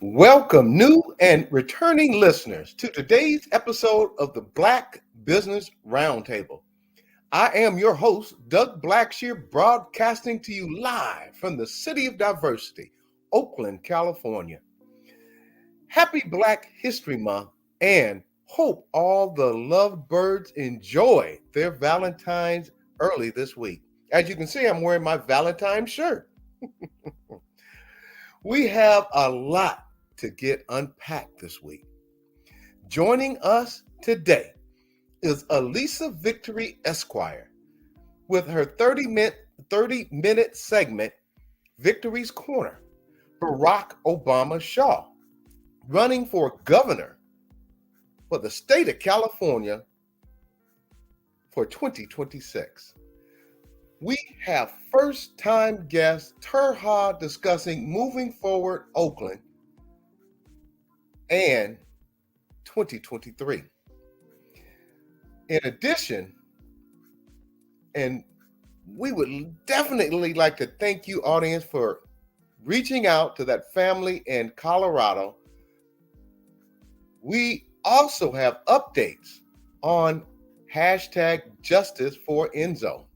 Welcome, new and returning listeners, to today's episode of the Black Business Roundtable. I am your host, Doug Blacksher, broadcasting to you live from the city of Diversity, Oakland, California. Happy Black History Month, and hope all the lovebirds enjoy their Valentine's early this week. As you can see, I'm wearing my Valentine's shirt. We have a lot to get unpacked this week. Joining us today is Allyssa Victory Esq with her 30-minute segment, Victory's Corner, Barack Obama Shaw, running for governor for the state of California for 2026. We have first-time guest Tura discussing moving forward Oakland and 2023. In addition, and we would definitely like to thank you, audience, for reaching out to that family in Colorado. We also have updates on hashtag Justice for Enzo.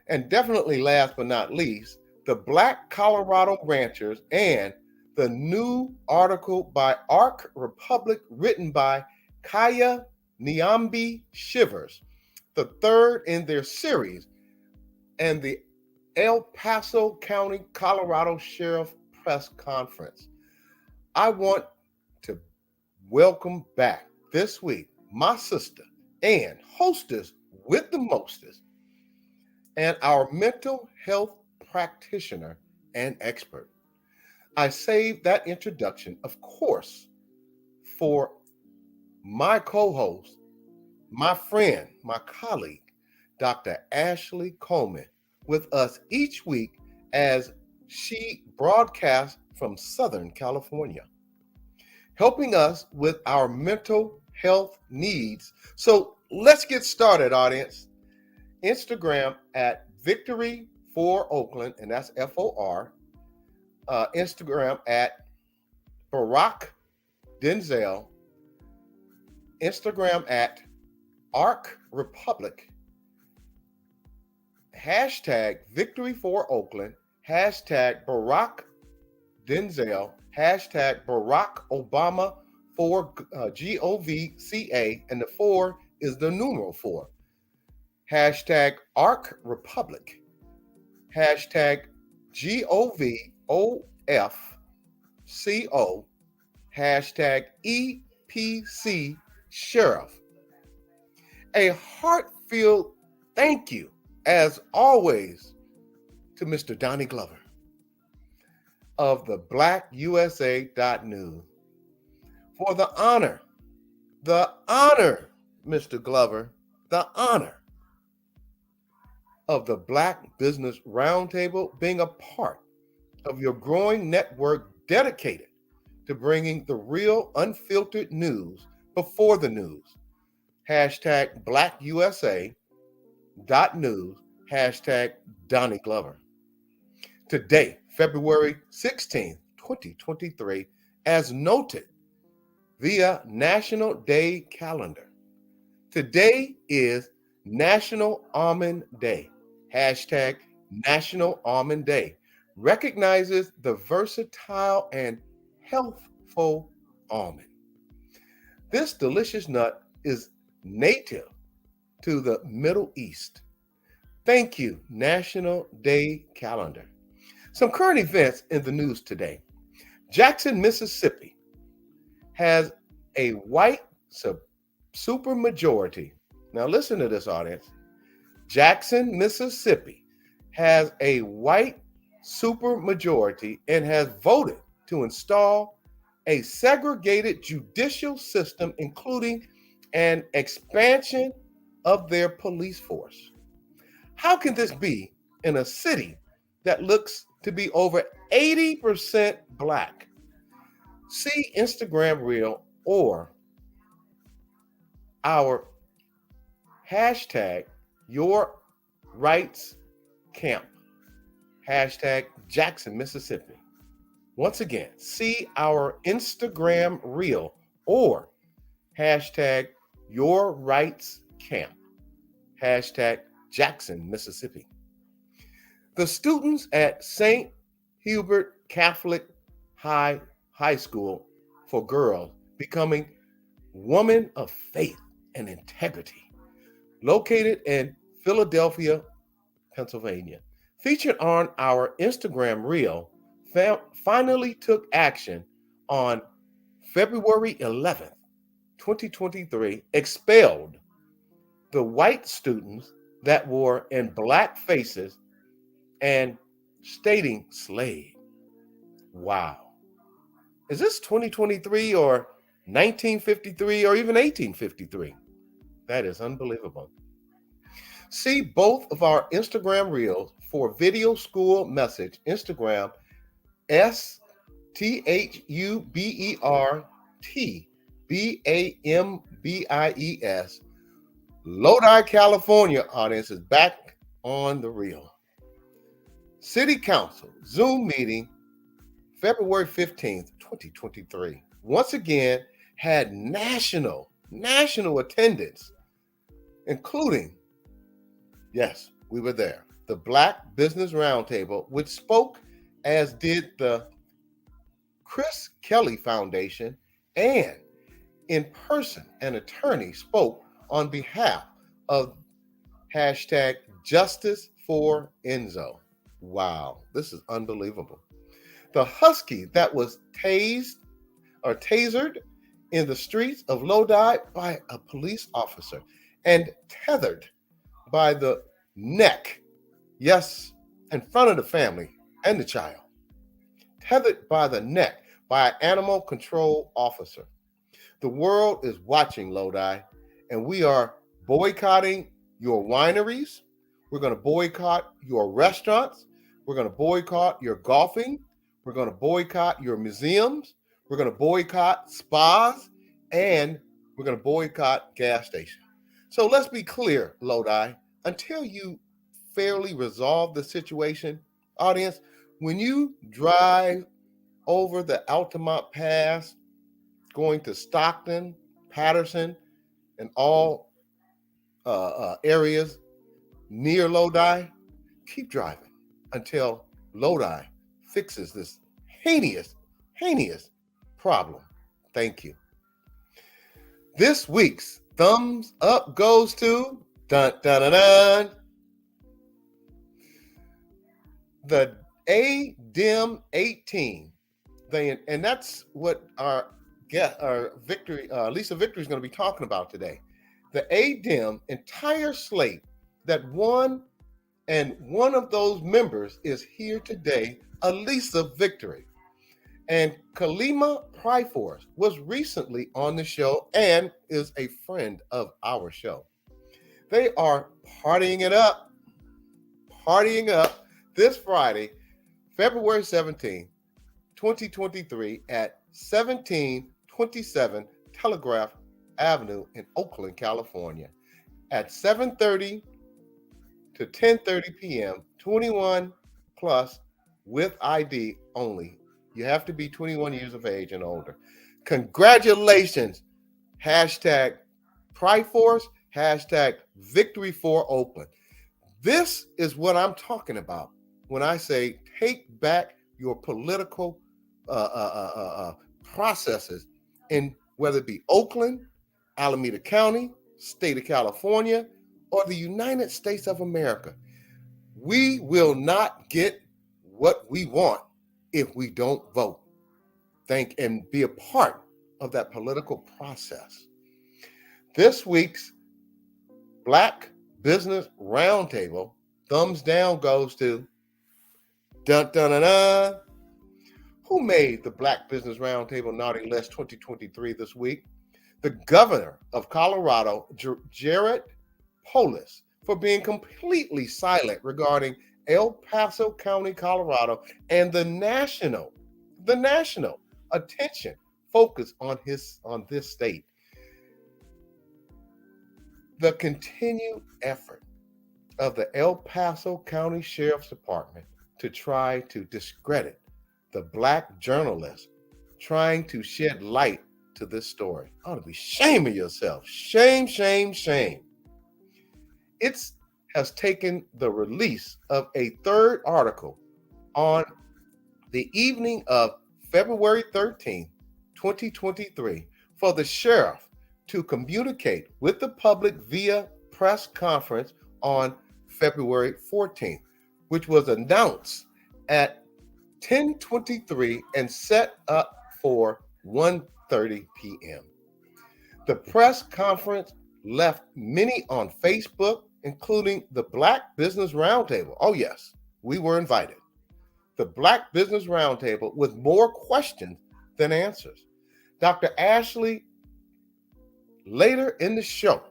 And definitely last but not least, the Black Colorado ranchers and the new article by Arc Republic written by Kaya Nyambi Shivers, the third in their series, and the El Paso County, Colorado Sheriff Press Conference. I want to welcome back this week my sister and hostess with the mostest, and our mental health practitioner and expert. I saved that introduction, of course, for my co-host, my friend, my colleague, Dr. Ashley Coleman, with us each week as she broadcasts from Southern California, helping us with our mental health needs. So let's get started, audience. Instagram at Victory for Oakland, and that's FOR. Instagram at Barack Denzel. Instagram at Arc Republic. Hashtag Victory for Oakland. Hashtag Barack Denzel. Hashtag Barack Obama for GOVCA. And the 4 is the numeral 4. Hashtag Arc Republic. Hashtag GOVOFCO. Hashtag EPC Sheriff. A heartfelt thank you, as always, to Mr. Doni Glover of the BlackUSA.news for the honor, Mr. Glover, the honor of the Black Business Roundtable, being a part of your growing network dedicated to bringing the real unfiltered news before the news. Hashtag BlackUSA.news. Hashtag Doni Glover. Today, February 16th, 2023, as noted via National Day calendar. Today is National Almond Day. Hashtag National Almond Day recognizes the versatile and healthful almond. This delicious nut is native to the Middle East. Thank you, National Day calendar. Some current events in the news today. Jackson, Mississippi has a white supermajority. Now listen to this, audience. Jackson, Mississippi has a white supermajority and has voted to install a segregated judicial system, including an expansion of their police force. How can this be in a city that looks to be over 80% Black? See Instagram Reel or our hashtag Your Rights Camp, hashtag Jackson, Mississippi. Once again, see our Instagram reel or hashtag Your Rights Camp, hashtag Jackson, Mississippi. The students at St. Hubert Catholic High School for Girls becoming women of faith and integrity, located in Philadelphia, Pennsylvania, featured on our Instagram reel, finally took action on February 11th, 2023, expelled the white students that wore in black faces and stating slave. Wow. Is this 2023 or 1953 or even 1853? That is unbelievable. See both of our Instagram reels for video school message. Instagram STHUBERTBAMBIES. Lodi, California audience is back on the reel. City Council Zoom meeting February 15th, 2023. Once again, had national attendance, including, yes, we were there, the Black Business Roundtable, which spoke, as did the Chris Kelly Foundation, and in person, an attorney spoke on behalf of hashtag Justice for Enzo. Wow, this is unbelievable. The Husky that was tasered in the streets of Lodi by a police officer and tethered by the neck, yes, in front of the family and the child, tethered by the neck by an animal control officer. The world is watching, Lodi, and we are boycotting your wineries. We're going to boycott your restaurants. We're going to boycott your golfing. We're going to boycott your museums. We're going to boycott spas, and we're going to boycott gas stations. So let's be clear, Lodi, until you fairly resolve the situation, audience, when you drive over the Altamont Pass, going to Stockton, Patterson, and all areas near Lodi, keep driving until Lodi fixes this heinous problem. Thank you. This week's thumbs up goes to the ADIM 18. And that's what our Victory, Allyssa Victory is going to be talking about today. The ADIM entire slate that won, and one of those members is here today, Allyssa Victory. And Kalima Pryforce was recently on the show and is a friend of our show. They are partying up this Friday, February 17th, 2023 at 1727 Telegraph Avenue in Oakland, California at 7:30 to 10:30 p.m., 21 plus with ID only. You have to be 21 years of age and older. Congratulations. Hashtag Pryforce, hashtag Victory for Oakland. This is what I'm talking about when I say take back your political processes in whether it be Oakland, Alameda County, state of California, or the United States of America. We will not get what we want if we don't vote. Think and be a part of that political process. This week's Black Business Roundtable thumbs down goes to who made the Black Business Roundtable Naughty List 2023 this week? The governor of Colorado, Jared Polis, for being completely silent regarding El Paso County, Colorado, and the national attention focused on this state. The continued effort of the El Paso County Sheriff's Department to try to discredit the Black journalist trying to shed light to this story. Ought to be shame of yourself. Shame, shame, shame. It has taken the release of a third article on the evening of February 13th, 2023, for the sheriff to communicate with the public via press conference on February 14th, which was announced at 10:23 and set up for 1:30 p.m. The press conference left many on Facebook, including the Black Business Roundtable. Oh yes, we were invited. The Black Business Roundtable with more questions than answers. Dr. Ashley, later in the show,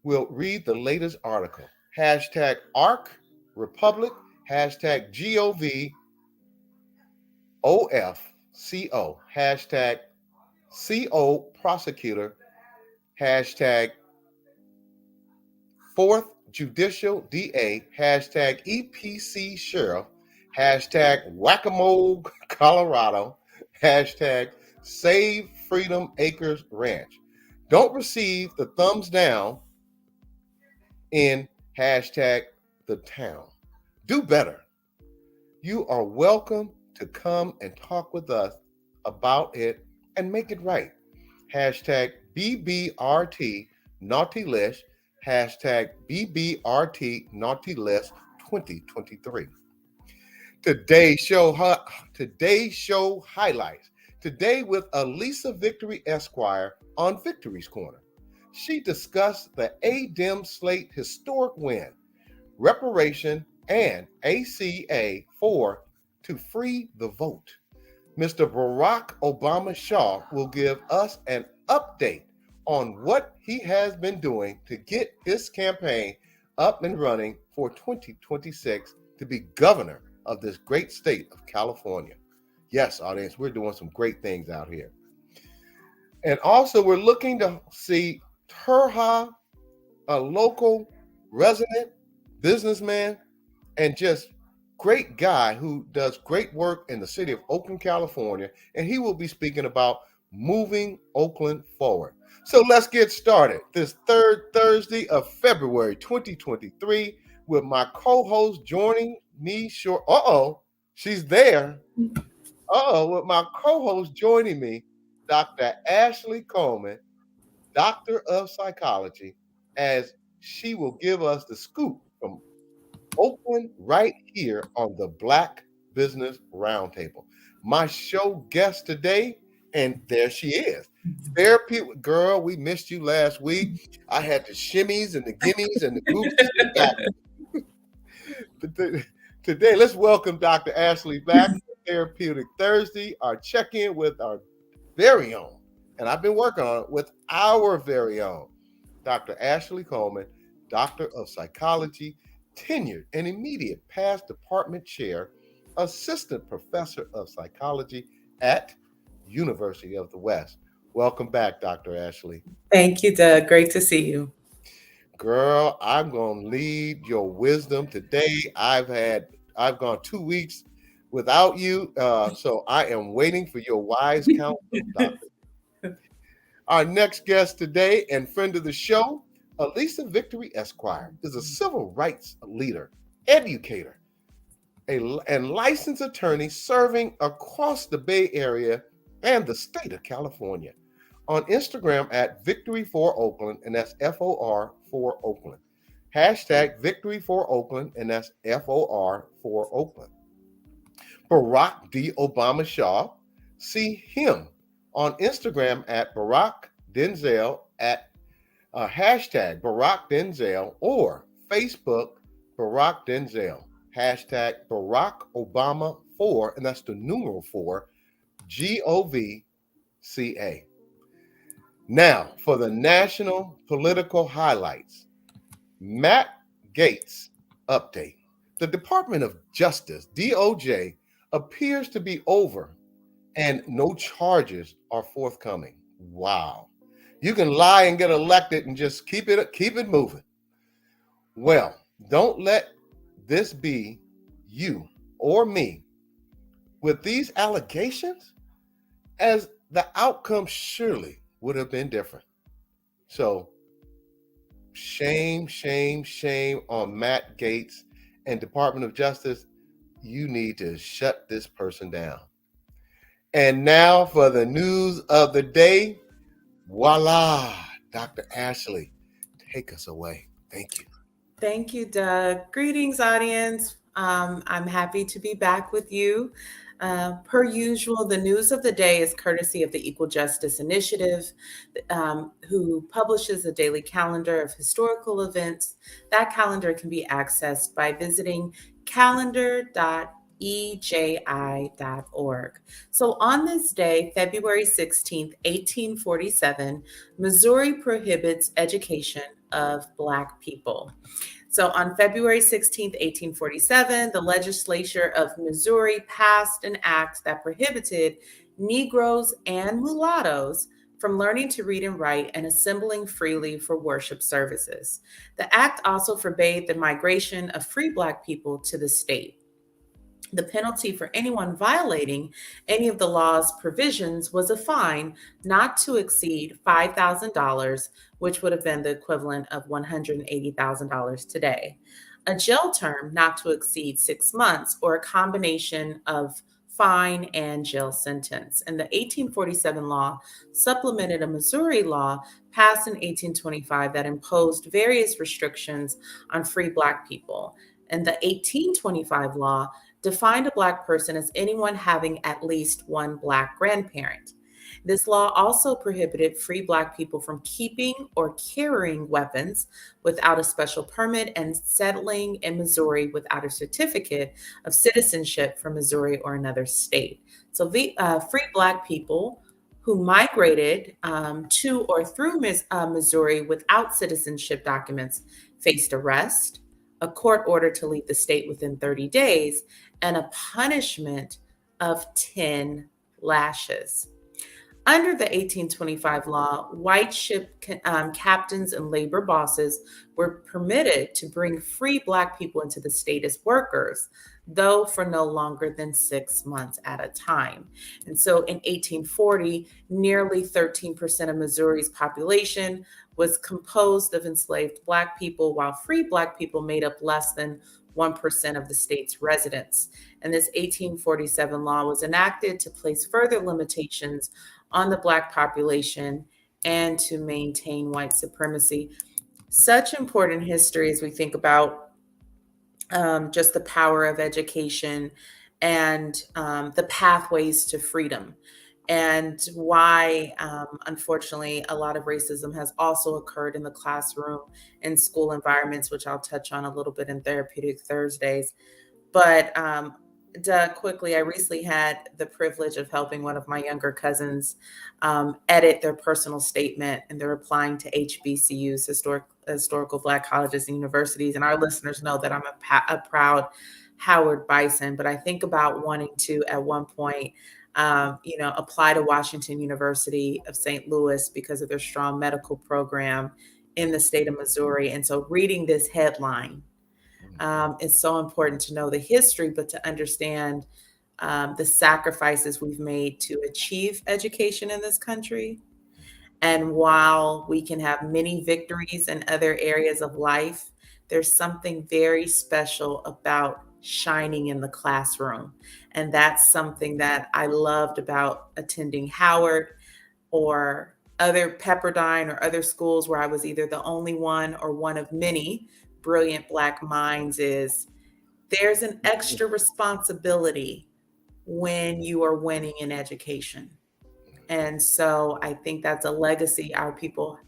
will read the latest article. Hashtag ARC Republic, hashtag GOVOFCO, hashtag CO Prosecutor, hashtag 4th Judicial DA, hashtag EPC Sheriff, hashtag Whack-A-Mole Colorado, hashtag Save Freedom Acres Ranch. Don't receive the thumbs down in hashtag the town. Do better. You are welcome to come and talk with us about it and make it right. Hashtag BBRT Naughty List, hashtag BBRT Naughty List 2023. Today's show highlights. Today with Allyssa Victory Esq on Victory's Corner. She discussed the A-Dem slate historic win, reparation, and ACA 4 to free the vote. Mr. Barack Obama Shaw will give us an update on what he has been doing to get his campaign up and running for 2026 to be governor of this great state of California. Yes, audience, we're doing some great things out here. And also, we're looking to see Tura, a local resident businessman and just great guy who does great work in the city of Oakland, California, and he will be speaking about moving Oakland forward. So let's get started this third Thursday of February 2023 with my co-host joining me short. She's there. With my co-host joining me, Dr. Ashley Coleman, Doctor of Psychology, as she will give us the scoop from Oakland right here on the Black Business Roundtable. My show guest today, and there she is. Therapy girl, we missed you last week. I had the shimmies and the gimmies and the goops. Today, let's welcome Dr. Ashley back to Therapeutic Thursday, our check-in with our very own, and I've been working on it with our very own, Dr. Ashley Coleman, Doctor of Psychology, tenured and immediate past department chair, assistant professor of psychology at University of the West. Welcome back, Dr. Ashley. Thank you, Doug. Great to see you. Girl, I'm going to lead your wisdom today. I've gone 2 weeks without you, so I am waiting for your wise counsel, Doctor. Our next guest today and friend of the show, Allyssa Victory Esq, is a civil rights leader, educator, and licensed attorney serving across the Bay Area and the state of California. On Instagram at Victory for Oakland, and that's FOR for Oakland. Hashtag Victory for Oakland, and that's FOR for Oakland. Barack D. Obama Shaw. See him on Instagram at Barack Denzel at hashtag Barack Denzel or Facebook Barack Denzel. Hashtag Barack Obama 4, and that's the numeral 4, GOVCA. Now, for the national political highlights. Matt Gaetz update. The Department of Justice, DOJ, appears to be over and no charges are forthcoming. Wow. You can lie and get elected and just keep it moving. Well, don't let this be you or me with these allegations, as the outcome surely would have been different. So shame, shame, shame on Matt Gaetz and Department of Justice. You need to shut this person down. And now for the news of the day. Voila, Dr. Ashley, take us away. Thank you. Thank you, Doug. Greetings, audience. I'm happy to be back with you. Per usual, the news of the day is courtesy of the Equal Justice Initiative, who publishes a daily calendar of historical events. That calendar can be accessed by visiting calendar.eji.org. So on this day, February 16th, 1847, Missouri prohibits education of Black people. So on February 16th, 1847, the legislature of Missouri passed an act that prohibited Negroes and mulattoes from learning to read and write and assembling freely for worship services. The act also forbade the migration of free Black people to the state. The penalty for anyone violating any of the law's provisions was a fine not to exceed $5,000, which would have been the equivalent of $180,000 today. A jail term not to exceed 6 months, or a combination of fine and jail sentence. And the 1847 law supplemented a Missouri law passed in 1825 that imposed various restrictions on free Black people. And the 1825 law defined a Black person as anyone having at least one Black grandparent. This law also prohibited free Black people from keeping or carrying weapons without a special permit and settling in Missouri without a certificate of citizenship from Missouri or another state. So free Black people who migrated to or through Missouri without citizenship documents faced arrest, a court order to leave the state within 30 days, and a punishment of 10 lashes. Under the 1825 law, white ship captains and labor bosses were permitted to bring free Black people into the state as workers, though for no longer than 6 months at a time. And so in 1840, nearly 13% of Missouri's population was composed of enslaved Black people, while free Black people made up less than 1% of the state's residents. And this 1847 law was enacted to place further limitations on the Black population and to maintain white supremacy. Such important history as we think about just the power of education and the pathways to freedom, and why, unfortunately, a lot of racism has also occurred in the classroom and school environments, which I'll touch on a little bit in Therapeutic Thursdays. But Doug, quickly, I recently had the privilege of helping one of my younger cousins edit their personal statement, and they're applying to HBCUs, historical Black colleges and universities. And our listeners know that I'm a proud Howard Bison, but I think about wanting to, at one point, apply to Washington University of St. Louis because of their strong medical program in the state of Missouri. And so reading this headline, it's so important to know the history, but to understand the sacrifices we've made to achieve education in this country. And while we can have many victories in other areas of life, there's something very special about shining in the classroom. And that's something that I loved about attending Howard or other Pepperdine or other schools where I was either the only one or one of many brilliant Black minds. Is there's an extra responsibility when you are winning in education. And so I think that's a legacy our people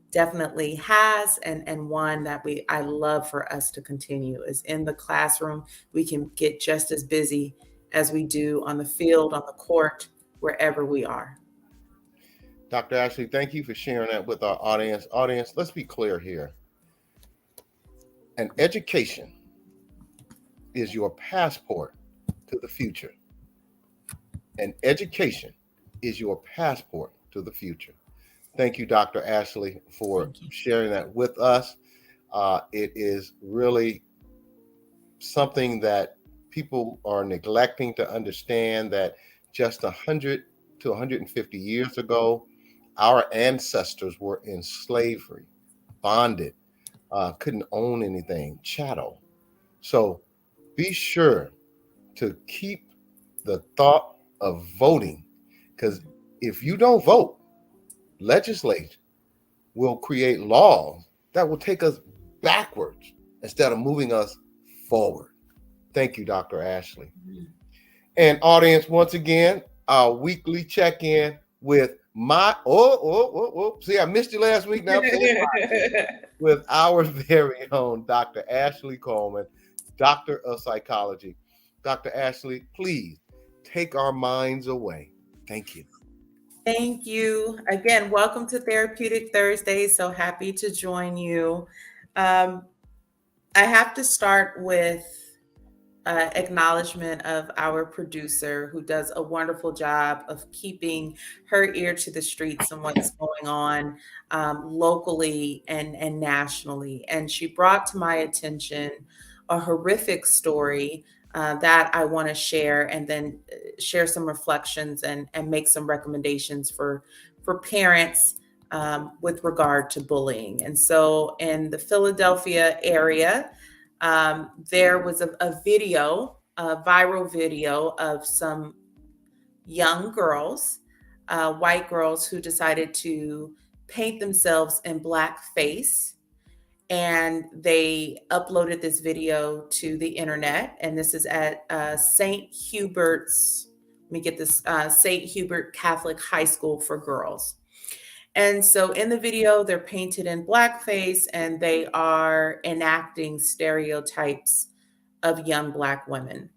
definitely has, and one that I love for us to continue. Is in the classroom, we can get just as busy as we do on the field, on the court, wherever we are. Dr. Ashley, thank you for sharing that with our audience. Audience, let's be clear here. An education is your passport to the future. An education is your passport to the future. Thank you, Dr. Ashley, for sharing that with us. It is really something that people are neglecting to understand that just 100 to 150 years ago, our ancestors were in slavery, bonded, couldn't own anything, chattel. So be sure to keep the thought of voting, because if you don't vote, legislation will create laws that will take us backwards instead of moving us forward. Thank you, Dr. Ashley. And audience, once again, our weekly check-in with see, I missed you last week. Now with our very own Dr. Ashley Coleman, Doctor of Psychology. Dr. Ashley, please take our minds away. Thank you. Thank you. Again, welcome to Therapeutic Thursday. So happy to join you. I have to start with acknowledgement of our producer, who does a wonderful job of keeping her ear to the streets and what's going on locally and nationally. And she brought to my attention a horrific story that I want to share, and then share some reflections and make some recommendations for parents with regard to bullying. And so in the Philadelphia area, there was a video, a viral video of some young girls, white girls, who decided to paint themselves in blackface. And they uploaded this video to the internet. And this is at St. Hubert's, let me get this, St. Hubert Catholic High School for Girls. And so in the video, they're painted in blackface and they are enacting stereotypes of young Black women.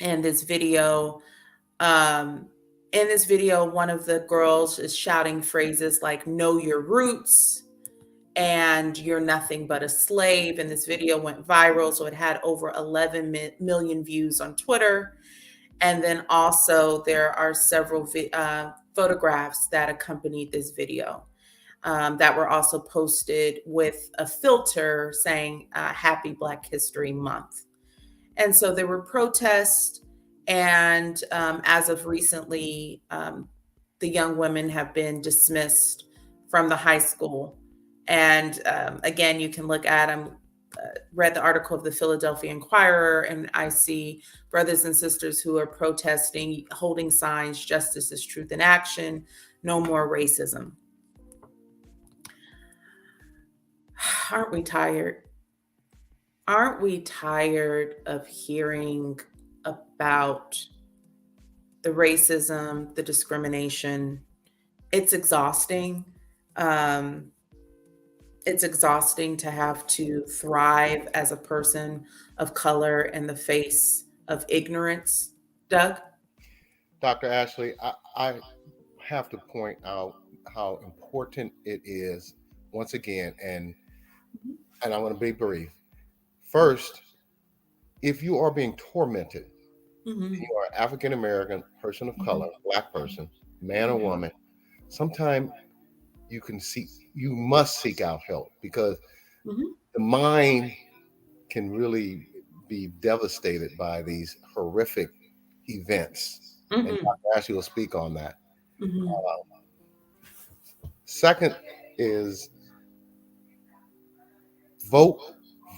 And this video, in this video, one of the girls is shouting phrases like "know your roots" and "you're nothing but a slave." And this video went viral. So it had over 11 million views on Twitter. And then also there are several photographs that accompanied this video that were also posted with a filter saying Happy Black History Month. And so there were protests, and as of recently, the young women have been dismissed from the high school. And again, you can look at them. Read the article of the Philadelphia Inquirer, and I see brothers and sisters who are protesting, holding signs: "Justice is truth in action, no more racism." Aren't we tired? Aren't we tired of hearing about the racism, the discrimination? It's exhausting. It's exhausting to have to thrive as a person of color in the face of ignorance. Doug? Dr. Ashley, I have to point out how important it is, once again, and I want to be brief. First, if you are being tormented, Mm-hmm. you are an African American, person of color, Black person, man or woman, sometimes you must seek out help, because the mind can really be devastated by these horrific events. And Dr. Ashley will speak on that. Second is vote,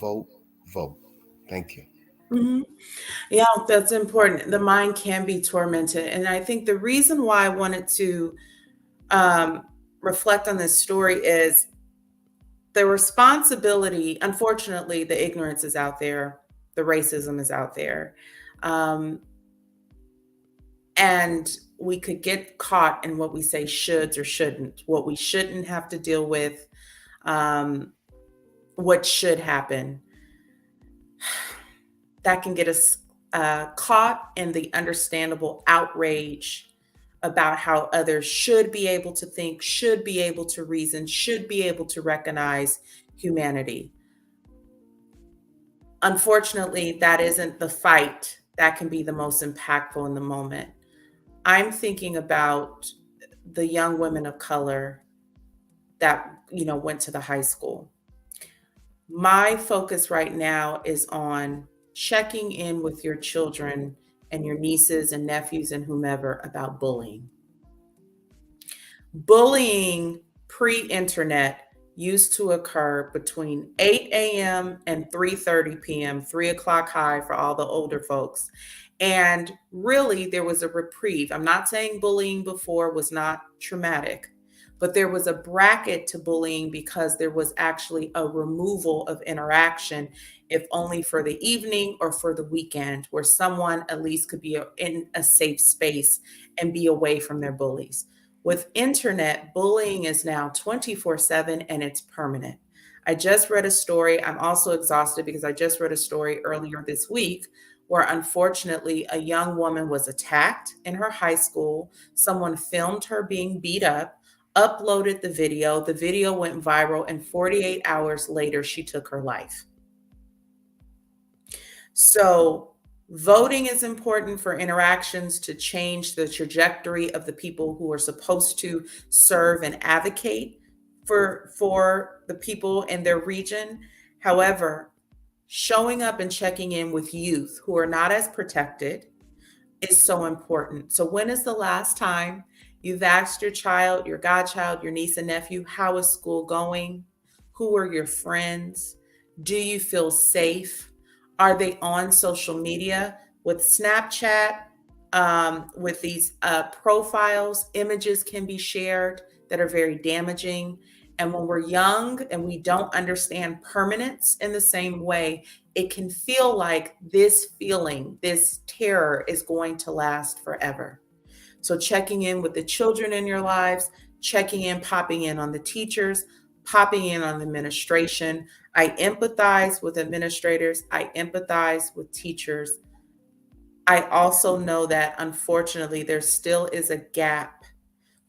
vote, vote. Thank you. Yeah, that's important. The mind can be tormented. And I think the reason why I wanted to reflect on this story is the responsibility. Unfortunately, the ignorance is out there, the racism is out there. And we could get caught in what we say shoulds or shouldn't, what we shouldn't have to deal with, what should happen. That can get us caught in the understandable outrage about how others should be able to think, should be able to reason, should be able to recognize humanity. Unfortunately, that isn't the fight that can be the most impactful in the moment. I'm thinking about the young women of color that, went to the high school. My focus right now is on checking in with your children and your nieces and nephews and whomever about bullying. Bullying pre-internet used to occur between 8 a.m. and 3:30 p.m., 3 o'clock high for all the older folks. And really, there was a reprieve. I'm not saying bullying before was not traumatic, but there was a bracket to bullying because there was actually a removal of interaction, if only for the evening or for the weekend, where someone at least could be in a safe space and be away from their bullies. With internet, bullying is now 24/7 and it's permanent. I just read a story. I'm also exhausted because I just read a story earlier this week where unfortunately a young woman was attacked in her high school. Someone filmed her being beat up, uploaded the video. The video went viral, and 48 hours later, she took her life. So, voting is important for interactions to change the trajectory of the people who are supposed to serve and advocate for the people in their region. However, showing up and checking in with youth who are not as protected is so important. So when is the last time you've asked your child, your godchild, your niece and nephew, how is school going? Who are your friends? Do you feel safe? Are they on social media? With Snapchat, with these profiles, images can be shared that are very damaging. And when we're young and we don't understand permanence in the same way, it can feel like this feeling, this terror is going to last forever. So checking in with the children in your lives, checking in, popping in on the teachers, popping in on the administration. I empathize with administrators. I empathize with teachers. I also know that unfortunately there still is a gap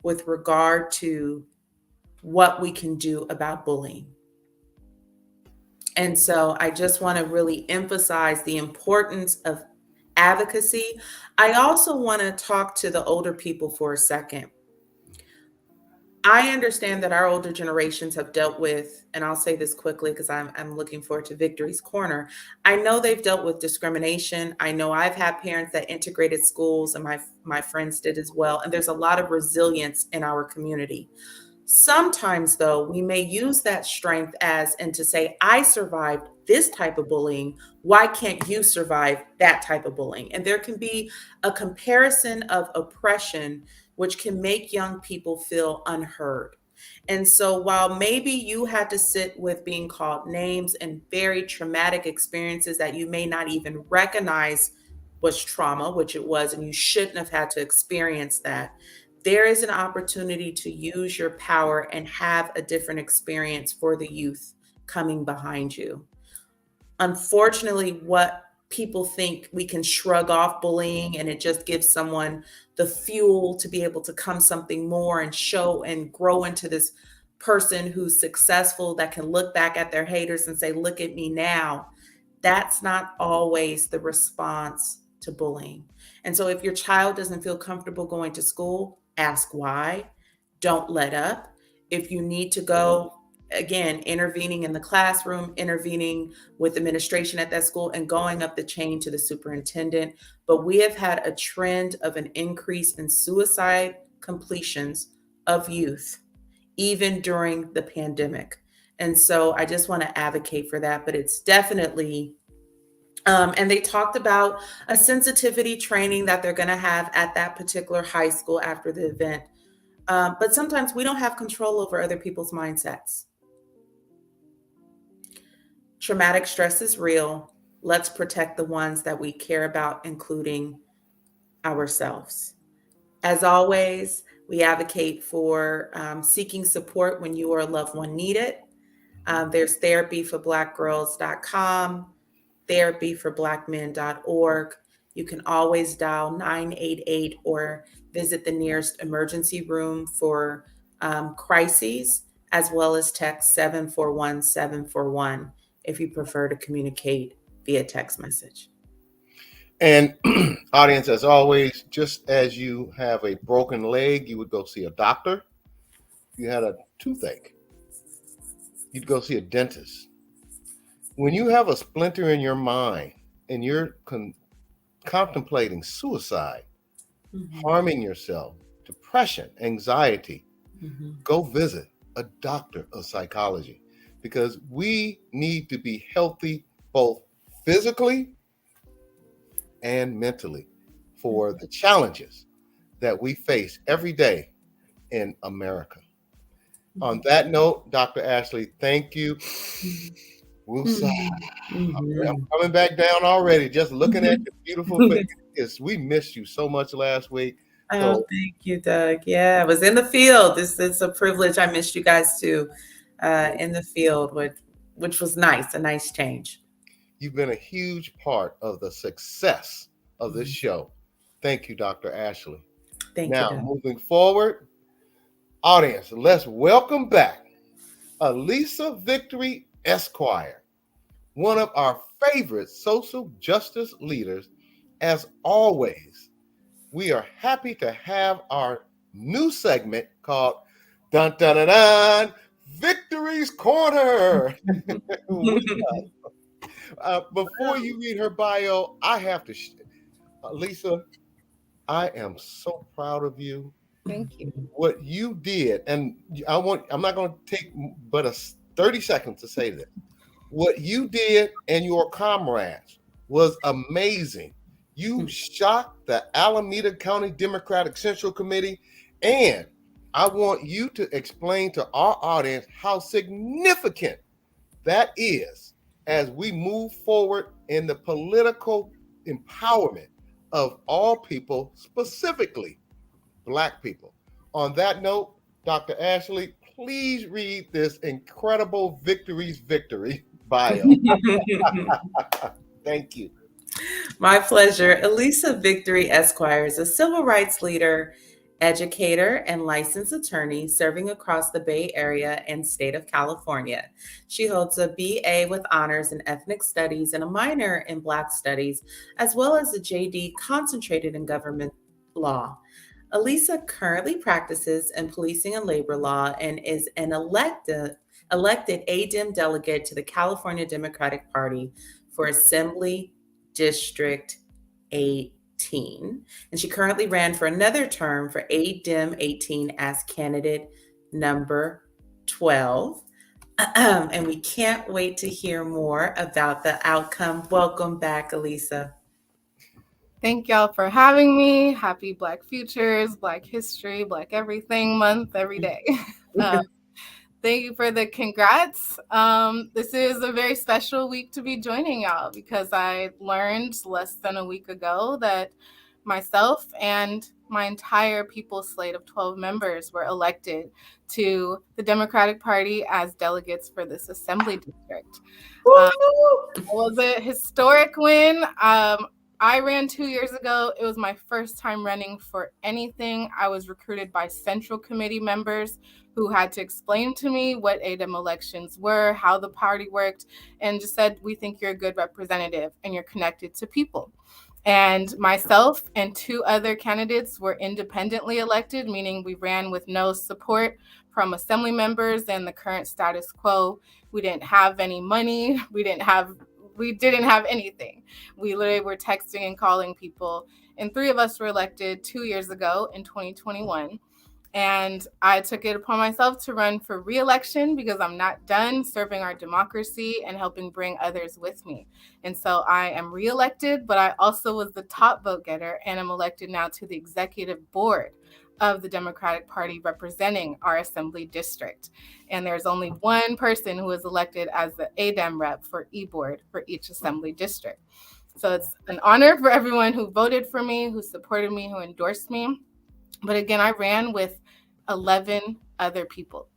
with regard to what we can do about bullying. And so I just want to really emphasize the importance of advocacy. I also want to talk to the older people for a second. I understand that our older generations have dealt with, and I'll say this quickly because I'm looking forward to Victory's Corner. I know they've dealt with discrimination. I know I've had parents that integrated schools, and my friends did as well. And there's a lot of resilience in our community. Sometimes, though, we may use that strength and to say, I survived this type of bullying. Why can't you survive that type of bullying? And there can be a comparison of oppression, which can make young people feel unheard. And so while maybe you had to sit with being called names and very traumatic experiences that you may not even recognize was trauma, which it was, and you shouldn't have had to experience that, there is an opportunity to use your power and have a different experience for the youth coming behind you. Unfortunately, what people think we can shrug off bullying and it just gives someone the fuel to be able to come something more and show and grow into this person who's successful that can look back at their haters and say, look at me now. That's not always the response to bullying. And so if your child doesn't feel comfortable going to school, ask why. Don't let up. If you need to go, again, intervening in the classroom, intervening with administration at that school, and going up the chain to the superintendent. But we have had a trend of an increase in suicide completions of youth, even during the pandemic. And so I just want to advocate for that, but it's definitely, and they talked about a sensitivity training that they're going to have at that particular high school after the event. But sometimes we don't have control over other people's mindsets. Traumatic stress is real. Let's protect the ones that we care about, including ourselves. As always, we advocate for seeking support when you or a loved one need it. There's therapyforblackgirls.com, therapyforblackmen.org. You can always dial 988 or visit the nearest emergency room for crises, as well as text 741-741 if you prefer to communicate via text message. And audience, as always, just as you have a broken leg, you would go see a doctor. If you had a toothache, you'd go see a dentist. When you have a splinter in your mind and you're contemplating suicide, harming yourself, depression, anxiety, go visit a doctor of psychology, because we need to be healthy both physically and mentally for the challenges that we face every day in America. On that note, Dr. Ashley, thank you. Woosah. I'm coming back down already, just looking at your beautiful face. We missed you so much last week. Oh, thank you, Doug. Yeah, I was in the field. It's a privilege. I missed you guys too, in the field, which was nice, a nice change. You've been a huge part of the success of this show. Thank you, Dr. Ashley. Thank now, you, Doug. Moving forward, audience, let's welcome back Allyssa Victory Esq, one of our favorite social justice leaders. As always, we are happy to have our new segment called Dun Dun Dun Dun, Victory's Corner. Before you read her bio, I have to, Allyssa, I am so proud of you. Thank you. What you did, and I'm not going to take but 30 seconds to say this. What you did and your comrades was amazing. You shocked the Alameda County Democratic Central Committee, and I want you to explain to our audience how significant that is as we move forward in the political empowerment of all people, specifically Black people. On that note, Dr. Ashley, please read this incredible Victory's Victory bio. Thank you. My pleasure. Allyssa Victory Esq is a civil rights leader, educator, and licensed attorney serving across the Bay Area and state of California. She holds a BA with honors in ethnic studies and a minor in Black studies, as well as a JD concentrated in government law. Allyssa currently practices in policing and labor law and is an elected ADEM delegate to the California Democratic Party for Assembly District 18. And she currently ran for another term for ADEM 18 as candidate number 12. And we can't wait to hear more about the outcome. Welcome back, Allyssa. Thank y'all for having me. Happy Black Futures, Black History, Black Everything Month every day. Thank you for the congrats. This is a very special week to be joining y'all because I learned less than a week ago that myself and my entire people's slate of 12 members were elected to the Democratic Party as delegates for this assembly district. It was a historic win. I ran 2 years ago. It was my first time running for anything. I was recruited by Central Committee members who had to explain to me what ADEM elections were, how the party worked, and just said, we think you're a good representative and you're connected to people. And myself and 2 other candidates were independently elected, meaning we ran with no support from assembly members and the current status quo. We didn't have any money. We didn't have anything. We literally were texting and calling people. And 3 of us were elected 2 years ago in 2021. And I took it upon myself to run for re-election because I'm not done serving our democracy and helping bring others with me. And so I am re-elected, but I also was the top vote getter and I'm elected now to the executive board of the Democratic Party representing our assembly district. And there's only one person who is elected as the ADEM rep for e-board for each assembly district. So it's an honor for everyone who voted for me, who supported me, who endorsed me. But again, I ran with 11 other people.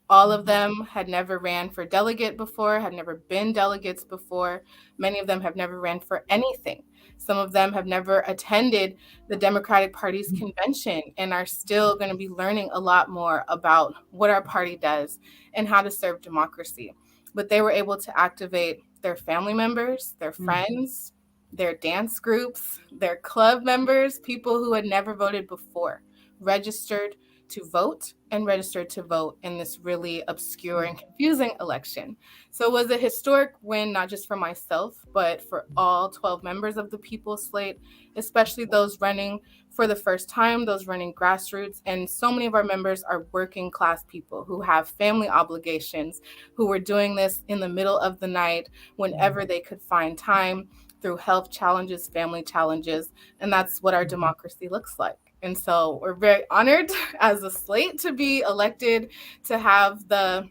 All of them had never ran for delegate before, had never been delegates before. Many of them have never ran for anything. Some of them have never attended the Democratic Party's convention and are still going to be learning a lot more about what our party does and how to serve democracy. But they were able to activate their family members, their friends, their dance groups, their club members, people who had never voted before, registered, to vote and registered to vote in this really obscure and confusing election. So it was a historic win, not just for myself, but for all 12 members of the People's Slate, especially those running for the first time, those running grassroots. And so many of our members are working class people who have family obligations, who were doing this in the middle of the night whenever they could find time, through health challenges, family challenges. And that's what our democracy looks like. And so we're very honored as a slate to be elected, to have the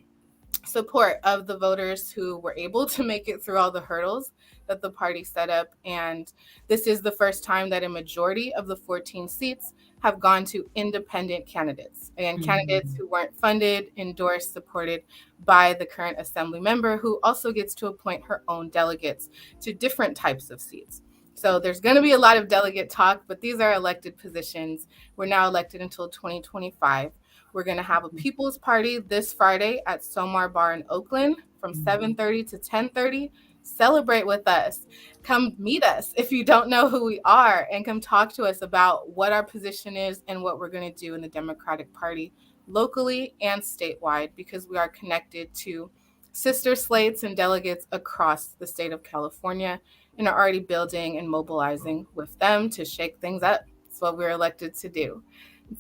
support of the voters who were able to make it through all the hurdles that the party set up. And this is the first time that a majority of the 14 seats have gone to independent candidates, and candidates who weren't funded, endorsed, supported by the current assembly member, who also gets to appoint her own delegates to different types of seats. So there's going to be a lot of delegate talk, but these are elected positions. We're now elected until 2025. We're going to have a People's Party this Friday at Somar Bar in Oakland from 7:30 to 10:30. Celebrate with us. Come meet us if you don't know who we are, and come talk to us about what our position is and what we're going to do in the Democratic Party locally and statewide, because we are connected to sister slates and delegates across the state of California and are already building and mobilizing with them to shake things up. That's what we're elected to do.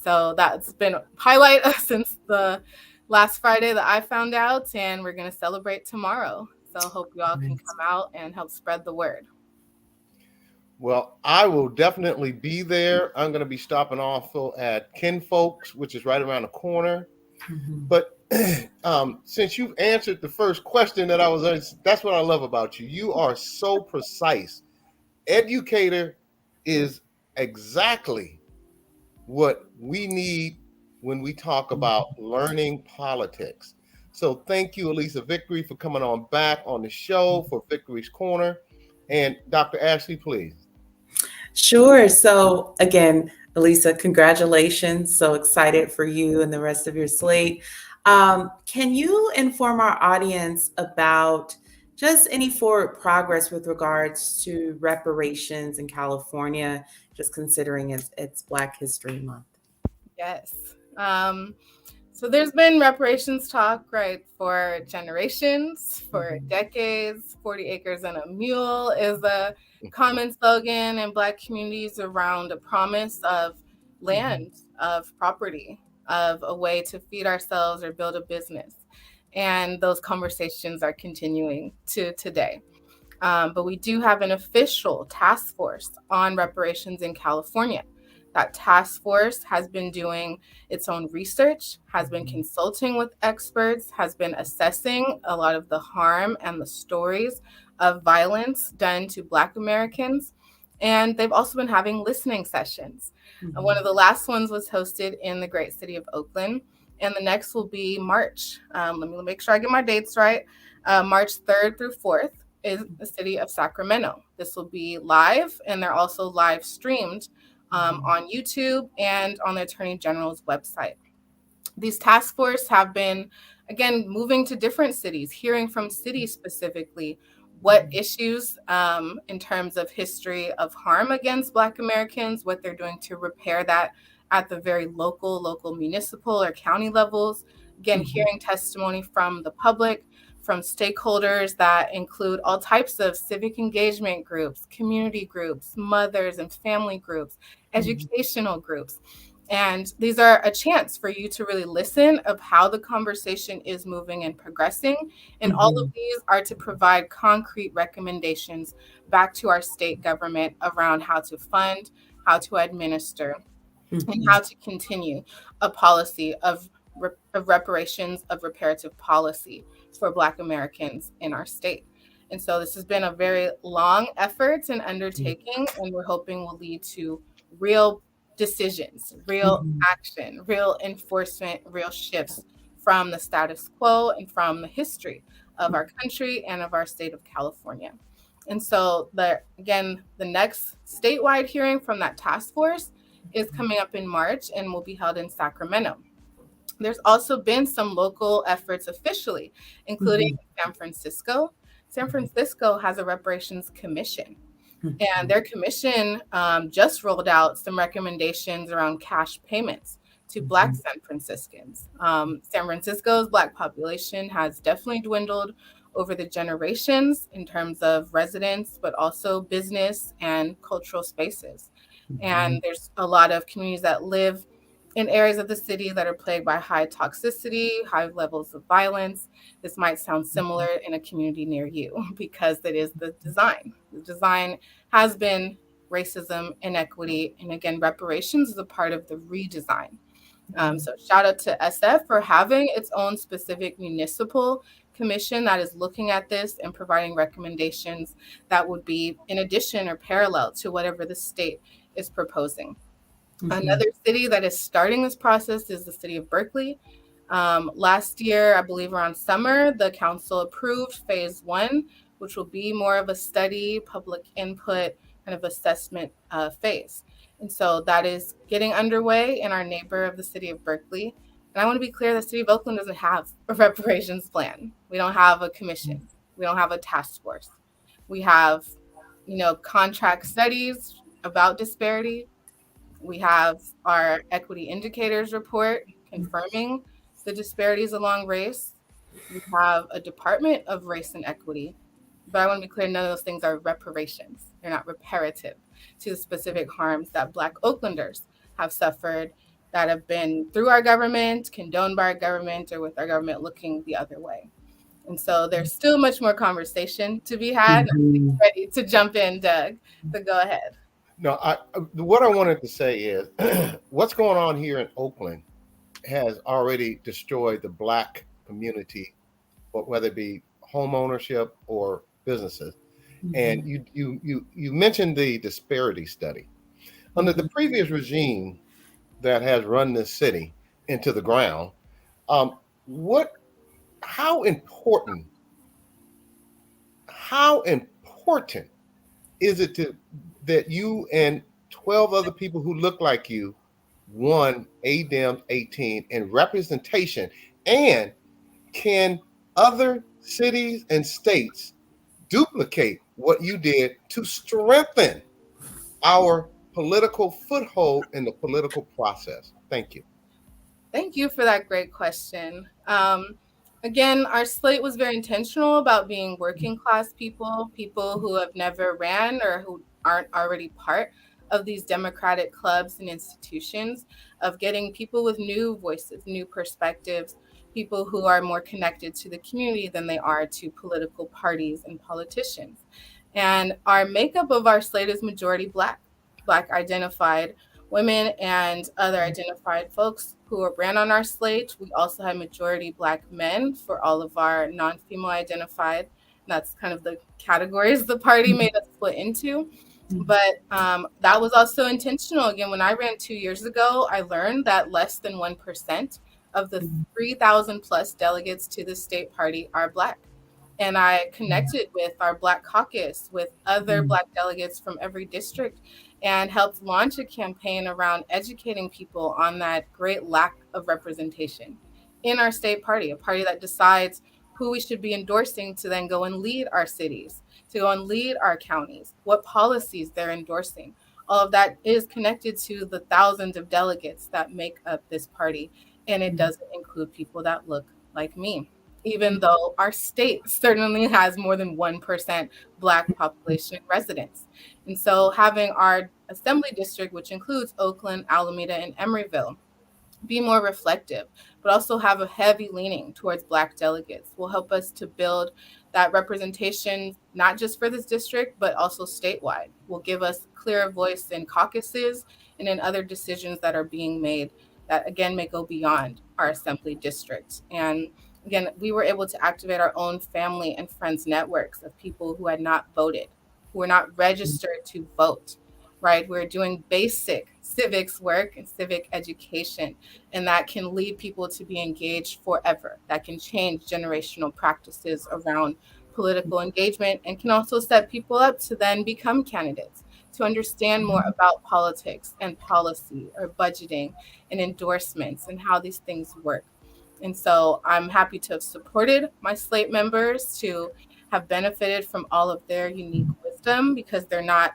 So that's been a highlight since the last Friday that I found out, and we're going to celebrate tomorrow. So hope you all can come out and help spread the word. Well, I will definitely be there. I'm going to be stopping off at Kinfolks, which is right around the corner. But since you've answered the first question that I was, that's what I love about you. You are so precise. Educator is exactly what we need when we talk about learning politics. So thank you, Allyssa Victory, for coming on back on the show for Victory's Corner. And Dr. Ashley, please. Sure. So again, Allyssa, congratulations. So excited for you and the rest of your slate. Can you inform our audience about just any forward progress with regards to reparations in California, just considering it's Black History Month? Yes. So there's been reparations talk, right, for generations, for decades. 40 acres and a mule is a common slogan in Black communities around a promise of land, of property, of a way to feed ourselves or build a business. And those conversations are continuing to today. But we do have an official task force on reparations in California. That task force has been doing its own research, has been consulting with experts, has been assessing a lot of the harm and the stories of violence done to Black Americans. And they've also been having listening sessions. One of the last ones was hosted in the great city of Oakland, and the next will be March. Let me make sure I get my dates right. March 3rd through 4th is the city of Sacramento. This will be live, and they're also live streamed on YouTube and on the Attorney General's website. These task force have been, again, moving to different cities, hearing from cities specifically what issues in terms of history of harm against Black Americans, what they're doing to repair that at the very local municipal or county levels. Again, hearing testimony from the public, from stakeholders that include all types of civic engagement groups, community groups, mothers and family groups, educational groups. And these are a chance for you to really listen of how the conversation is moving and progressing. And all of these are to provide concrete recommendations back to our state government around how to fund, how to administer, and how to continue a policy of reparations, of reparative policy for Black Americans in our state. And so this has been a very long effort and undertaking, and we're hoping will lead to real decisions, real action, real enforcement, real shifts from the status quo and from the history of our country and of our state of California. And so the next statewide hearing from that task force is coming up in March and will be held in Sacramento. There's also been some local efforts officially, including San Francisco. San Francisco has a reparations commission, and their commission just rolled out some recommendations around cash payments to Black San Franciscans. San Francisco's Black population has definitely dwindled over the generations in terms of residents, but also business and cultural spaces. And there's a lot of communities that live in areas of the city that are plagued by high toxicity, high levels of violence. This might sound similar in a community near you because that is the design. The design has been racism, inequity, and again, reparations is a part of the redesign. So shout out to SF for having its own specific municipal commission that is looking at this and providing recommendations that would be in addition or parallel to whatever the state is proposing. Another city that is starting this process is the city of Berkeley. Last year, I believe around summer, the council approved phase 1, which will be more of a study, public input, kind of assessment phase. And so that is getting underway in our neighbor of the city of Berkeley. And I want to be clear, the city of Oakland doesn't have a reparations plan. We don't have a commission. We don't have a task force. We have, contract studies about disparity. We have our equity indicators report confirming the disparities along race. We have a Department of Race and Equity. But I want to be clear, none of those things are reparations. They're not reparative to the specific harms that Black Oaklanders have suffered that have been through our government, condoned by our government, or with our government looking the other way. And so there's still much more conversation to be had. I'm ready to jump in, Doug, so go ahead. No, what I wanted to say is what's going on here in Oakland has already destroyed the Black community, whether it be home ownership or businesses. And you mentioned the disparity study. Under the previous regime that has run this city into the ground, how important is it that you and 12 other people who look like you won ADEM 18 in representation? And can other cities and states duplicate what you did to strengthen our political foothold in the political process? Thank you. Thank you for that great question. Again, our slate was very intentional about being working class people who have never ran or who aren't already part of these democratic clubs and institutions, of getting people with new voices, new perspectives, people who are more connected to the community than they are to political parties and politicians. And our makeup of our slate is majority Black identified women and other identified folks who ran on our slate. We also had majority Black men for all of our non-female identified. That's kind of the categories the party made us split into. But that was also intentional. Again, when I ran 2 years ago, I learned that less than 1% of the 3,000 plus delegates to the state party are Black. And I connected with our Black caucus, with other Black delegates from every district, and helped launch a campaign around educating people on that great lack of representation in our state party, a party that decides who we should be endorsing to then go and lead our cities, to go and lead our counties, what policies they're endorsing. All of that is connected to the thousands of delegates that make up this party. And it doesn't include people that look like me, even though our state certainly has more than 1% Black population residents. And so having our assembly district, which includes Oakland, Alameda, and Emeryville, be more reflective, but also have a heavy leaning towards Black delegates will help us to build that representation, not just for this district, but also statewide. Will give us clearer voice in caucuses and in other decisions that are being made that, again, may go beyond our assembly district. And again, we were able to activate our own family and friends networks of people who had not voted, who were not registered to vote, right? We're doing basic civics work and civic education, and that can lead people to be engaged forever. That can change generational practices around political engagement and can also set people up to then become candidates, to understand more about politics and policy or budgeting and endorsements and how these things work. And so I'm happy to have supported my slate members, to have benefited from all of their unique wisdom, because they're not,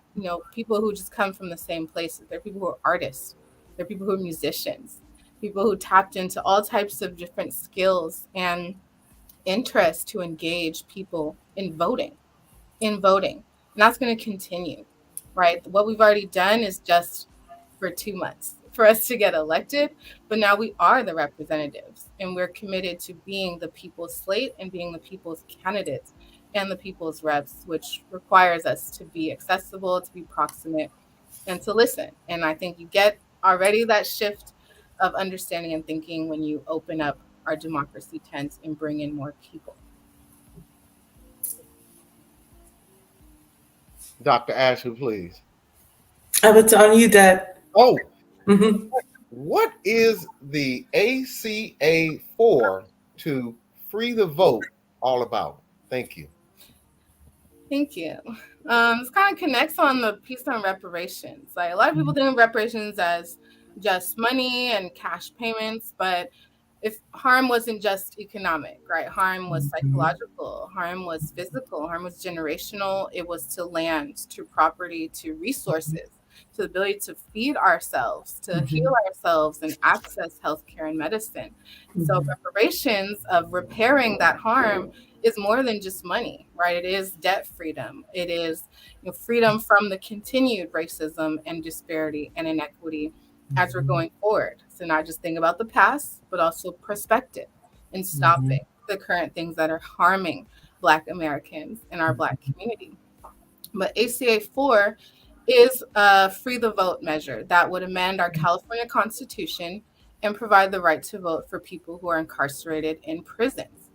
people who just come from the same places. They're people who are artists. They're people who are musicians. people who tapped into all types of different skills and interests to engage people in voting. And that's going to continue, right? What we've already done is just for 2 months for us to get elected, but now we are the representatives and we're committed to being the people's slate and being the people's candidates and the people's reps, which requires us to be accessible, to be proximate, and to listen. And I think you get already that shift of understanding and thinking when you open up our democracy tent and bring in more people. Dr. Ashley, please. I would tell you that. Oh, Mhm. what is the ACA for to free the vote all about? Thank you. Thank you. This kind of connects on the piece on reparations. Like a lot of people think of reparations as just money and cash payments, but if harm wasn't just economic, right? Harm was psychological, harm was physical, harm was generational. It was to land, to property, to resources, to the ability to feed ourselves, to heal ourselves and access healthcare and medicine. So reparations of repairing that harm is more than just money, right? It is debt freedom. It is freedom from the continued racism and disparity and inequity as we're going forward. So not just think about the past, but also perspective and stopping the current things that are harming Black Americans and our Black community. But ACA 4 is a free the vote measure that would amend our California Constitution and provide the right to vote for people who are incarcerated in prisons.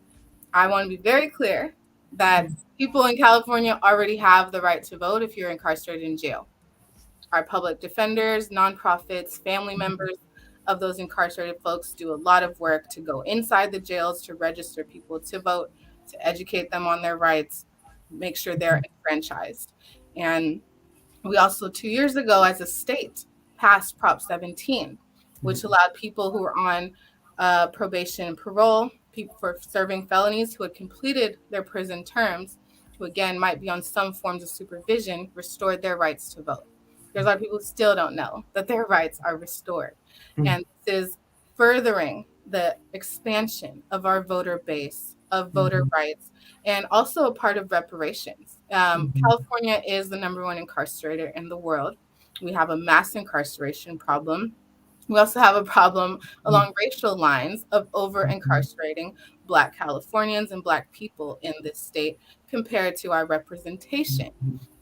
I want to be very clear that people in California already have the right to vote if you're incarcerated in jail. Our public defenders, nonprofits, family members of those incarcerated folks do a lot of work to go inside the jails to register people to vote, to educate them on their rights, make sure they're enfranchised. And we also 2 years ago as a state passed Prop 17, which allowed people who were on probation and parole, people for serving felonies who had completed their prison terms, who again might be on some forms of supervision, restored their rights to vote. There's a lot of people who still don't know that their rights are restored. And this is furthering the expansion of our voter base, of voter rights, and also a part of reparations. California is the #1 incarcerator in the world. We have a mass incarceration problem. We also have a problem along racial lines of over incarcerating Black Californians and Black people in this state compared to our representation.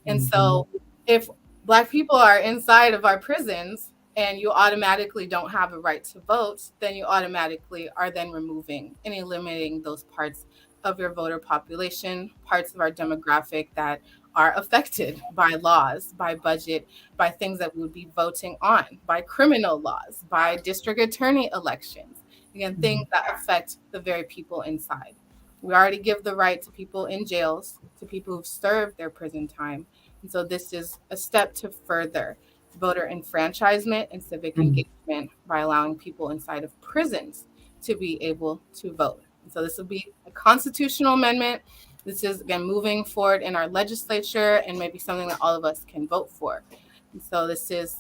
And so if Black people are inside of our prisons and you automatically don't have a right to vote, then you automatically are then removing and eliminating those parts of your voter population, parts of our demographic that are affected by laws, by budget, by things that we would be voting on, by criminal laws, by district attorney elections. Again, things that affect the very people inside. We already give the right to people in jails, to people who've served their prison time. And so this is a step to further voter enfranchisement and civic engagement by allowing people inside of prisons to be able to vote. And so this will be a constitutional amendment. This is, again, moving forward in our legislature and maybe something that all of us can vote for. And so this is,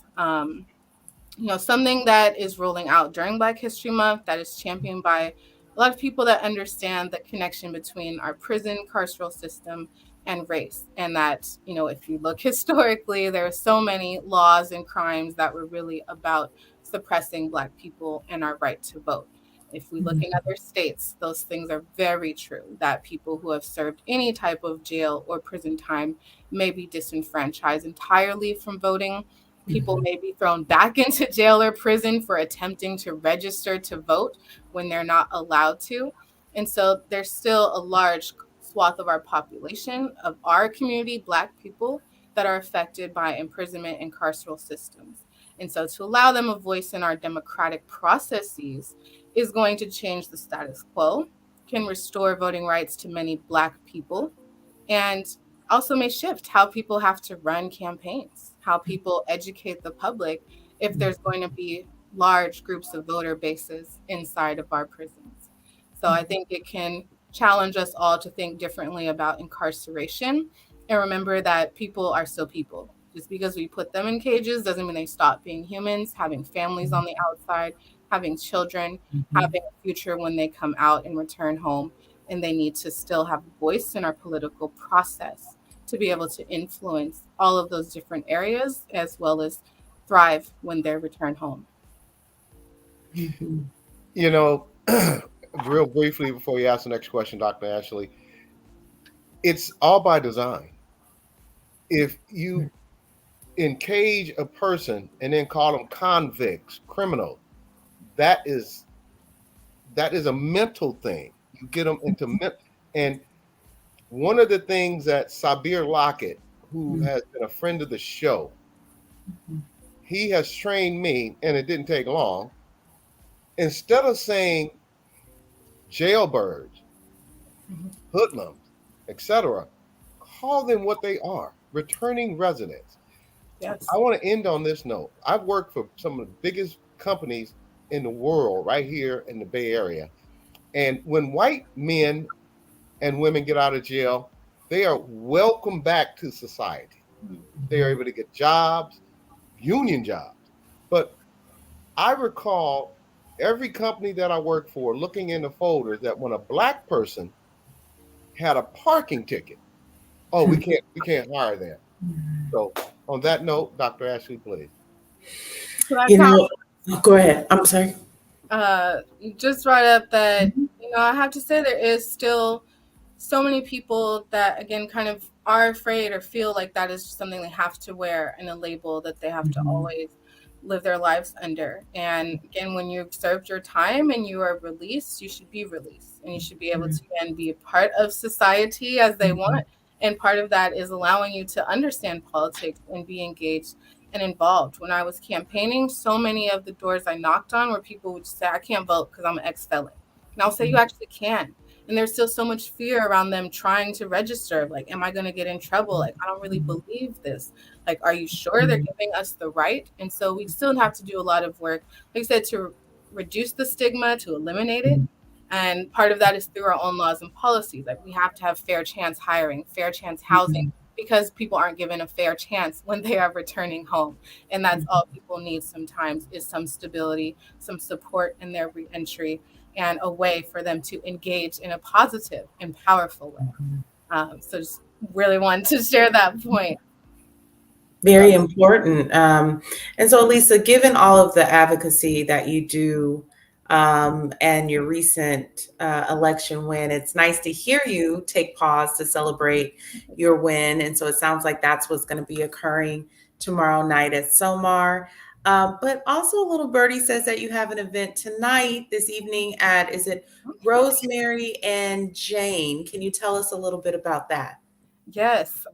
something that is rolling out during Black History Month that is championed by a lot of people that understand the connection between our prison carceral system and race. And that, if you look historically, there are so many laws and crimes that were really about suppressing Black people and our right to vote. If we look in other states, those things are very true, that people who have served any type of jail or prison time may be disenfranchised entirely from voting. People may be thrown back into jail or prison for attempting to register to vote when they're not allowed to. And so there's still a large swath of our population, of our community, Black people, that are affected by imprisonment and carceral systems. And so to allow them a voice in our democratic processes is going to change the status quo, can restore voting rights to many Black people, and also may shift how people have to run campaigns, how people educate the public if there's going to be large groups of voter bases inside of our prisons. So I think it can challenge us all to think differently about incarceration and remember that people are still people. Just because we put them in cages doesn't mean they stop being humans, having families on the outside, having children, having a future when they come out and return home. And they need to still have a voice in our political process to be able to influence all of those different areas, as well as thrive when they return home. You know, real briefly before you ask the next question, Dr. Ashley, it's all by design. If you encage a person and then call them convicts, criminals, that is a mental thing. You get them into and one of the things that Sabir Lockett, who has been a friend of the show, he has trained me, and it didn't take long. Instead of saying jailbirds, hoodlums, etc., call them what they are, returning residents. Yes. I want to end on this note. I've worked for some of the biggest companies in the world right here in the Bay Area. And when white men and women get out of jail, they are welcomed back to society. They are able to get jobs, union jobs. But I recall every company that I worked for looking in the folders that when a black person had a parking ticket, oh, we can't hire them. So on that note, Dr. Ashley, please. Go ahead. I'm sorry. You just brought up that, I have to say there is still so many people that, again, kind of are afraid or feel like that is something they have to wear and a label that they have to always live their lives under. And again, when you've served your time and you are released, you should be released and you should be able to, again, be a part of society as they want. And part of that is allowing you to understand politics and be engaged and involved. When I was campaigning, so many of the doors I knocked on where people would say, I can't vote because I'm an ex-felon. And I'll say, you actually can. And there's still so much fear around them trying to register. Like, am I going to get in trouble? Like, I don't really believe this. Like, are you sure they're giving us the right? And so we still have to do a lot of work, like I said, to reduce the stigma, to eliminate it. And part of that is through our own laws and policies. Like, we have to have fair chance hiring, fair chance housing, because people aren't given a fair chance when they are returning home. And that's all people need sometimes, is some stability, some support in their reentry, and a way for them to engage in a positive and powerful way. So just really wanted to share that point. Very important. And so, Allyssa, given all of the advocacy that you do and your recent election win, it's nice to hear you take pause to celebrate your win. And so it sounds like that's what's going to be occurring tomorrow night at SOMAR. But also, little birdie says that you have an event tonight, this evening at, is it Rosemary and Jane? Can you tell us a little bit about that? Yes.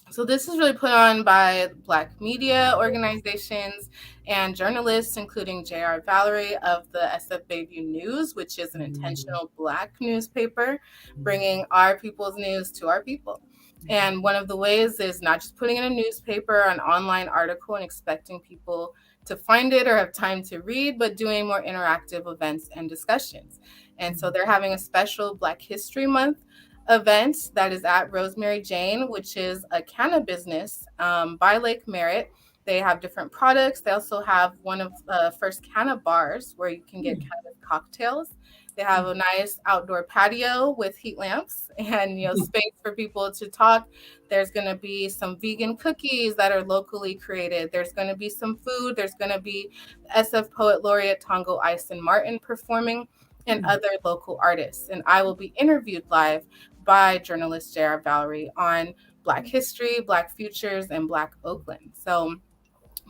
So this is really put on by Black media organizations and journalists, including J.R. Valerie of the SF Bayview News, which is an intentional Black newspaper, bringing our people's news to our people. And one of the ways is not just putting in a newspaper, an online article, and expecting people to find it or have time to read, but doing more interactive events and discussions. And so they're having a special Black History Month event that is at Rosemary Jane, which is a canna business by Lake Merritt. They have different products. They also have one of the first canna bars where you can get cannabis cocktails. They have a nice outdoor patio with heat lamps and space for people to talk. There's going to be some vegan cookies that are locally created. There's going to be some food. There's going to be SF Poet Laureate Tongo Ison Martin performing and other local artists. And I will be interviewed live by journalist J.R. Valerie on Black history, Black futures, and Black Oakland. So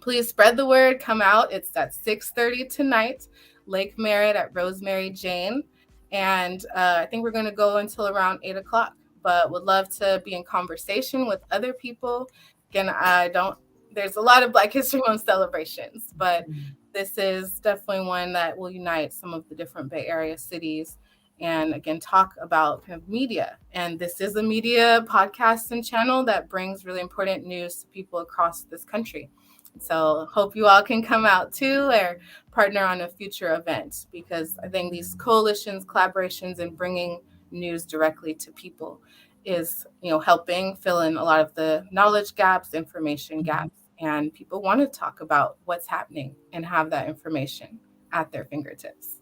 please spread the word, come out. It's at 6:30 tonight, Lake Merritt at Rosemary Jane. And I think we're going to go until around 8 o'clock, but would love to be in conversation with other people. Again, there's a lot of Black History Month celebrations, but this is definitely one that will unite some of the different Bay Area cities and, again, talk about kind of media. And this is a media podcast and channel that brings really important news to people across this country. So hope you all can come out too or partner on a future event, because I think these coalitions, collaborations, and bringing news directly to people is, helping fill in a lot of the knowledge gaps, information gaps, and people want to talk about what's happening and have that information at their fingertips.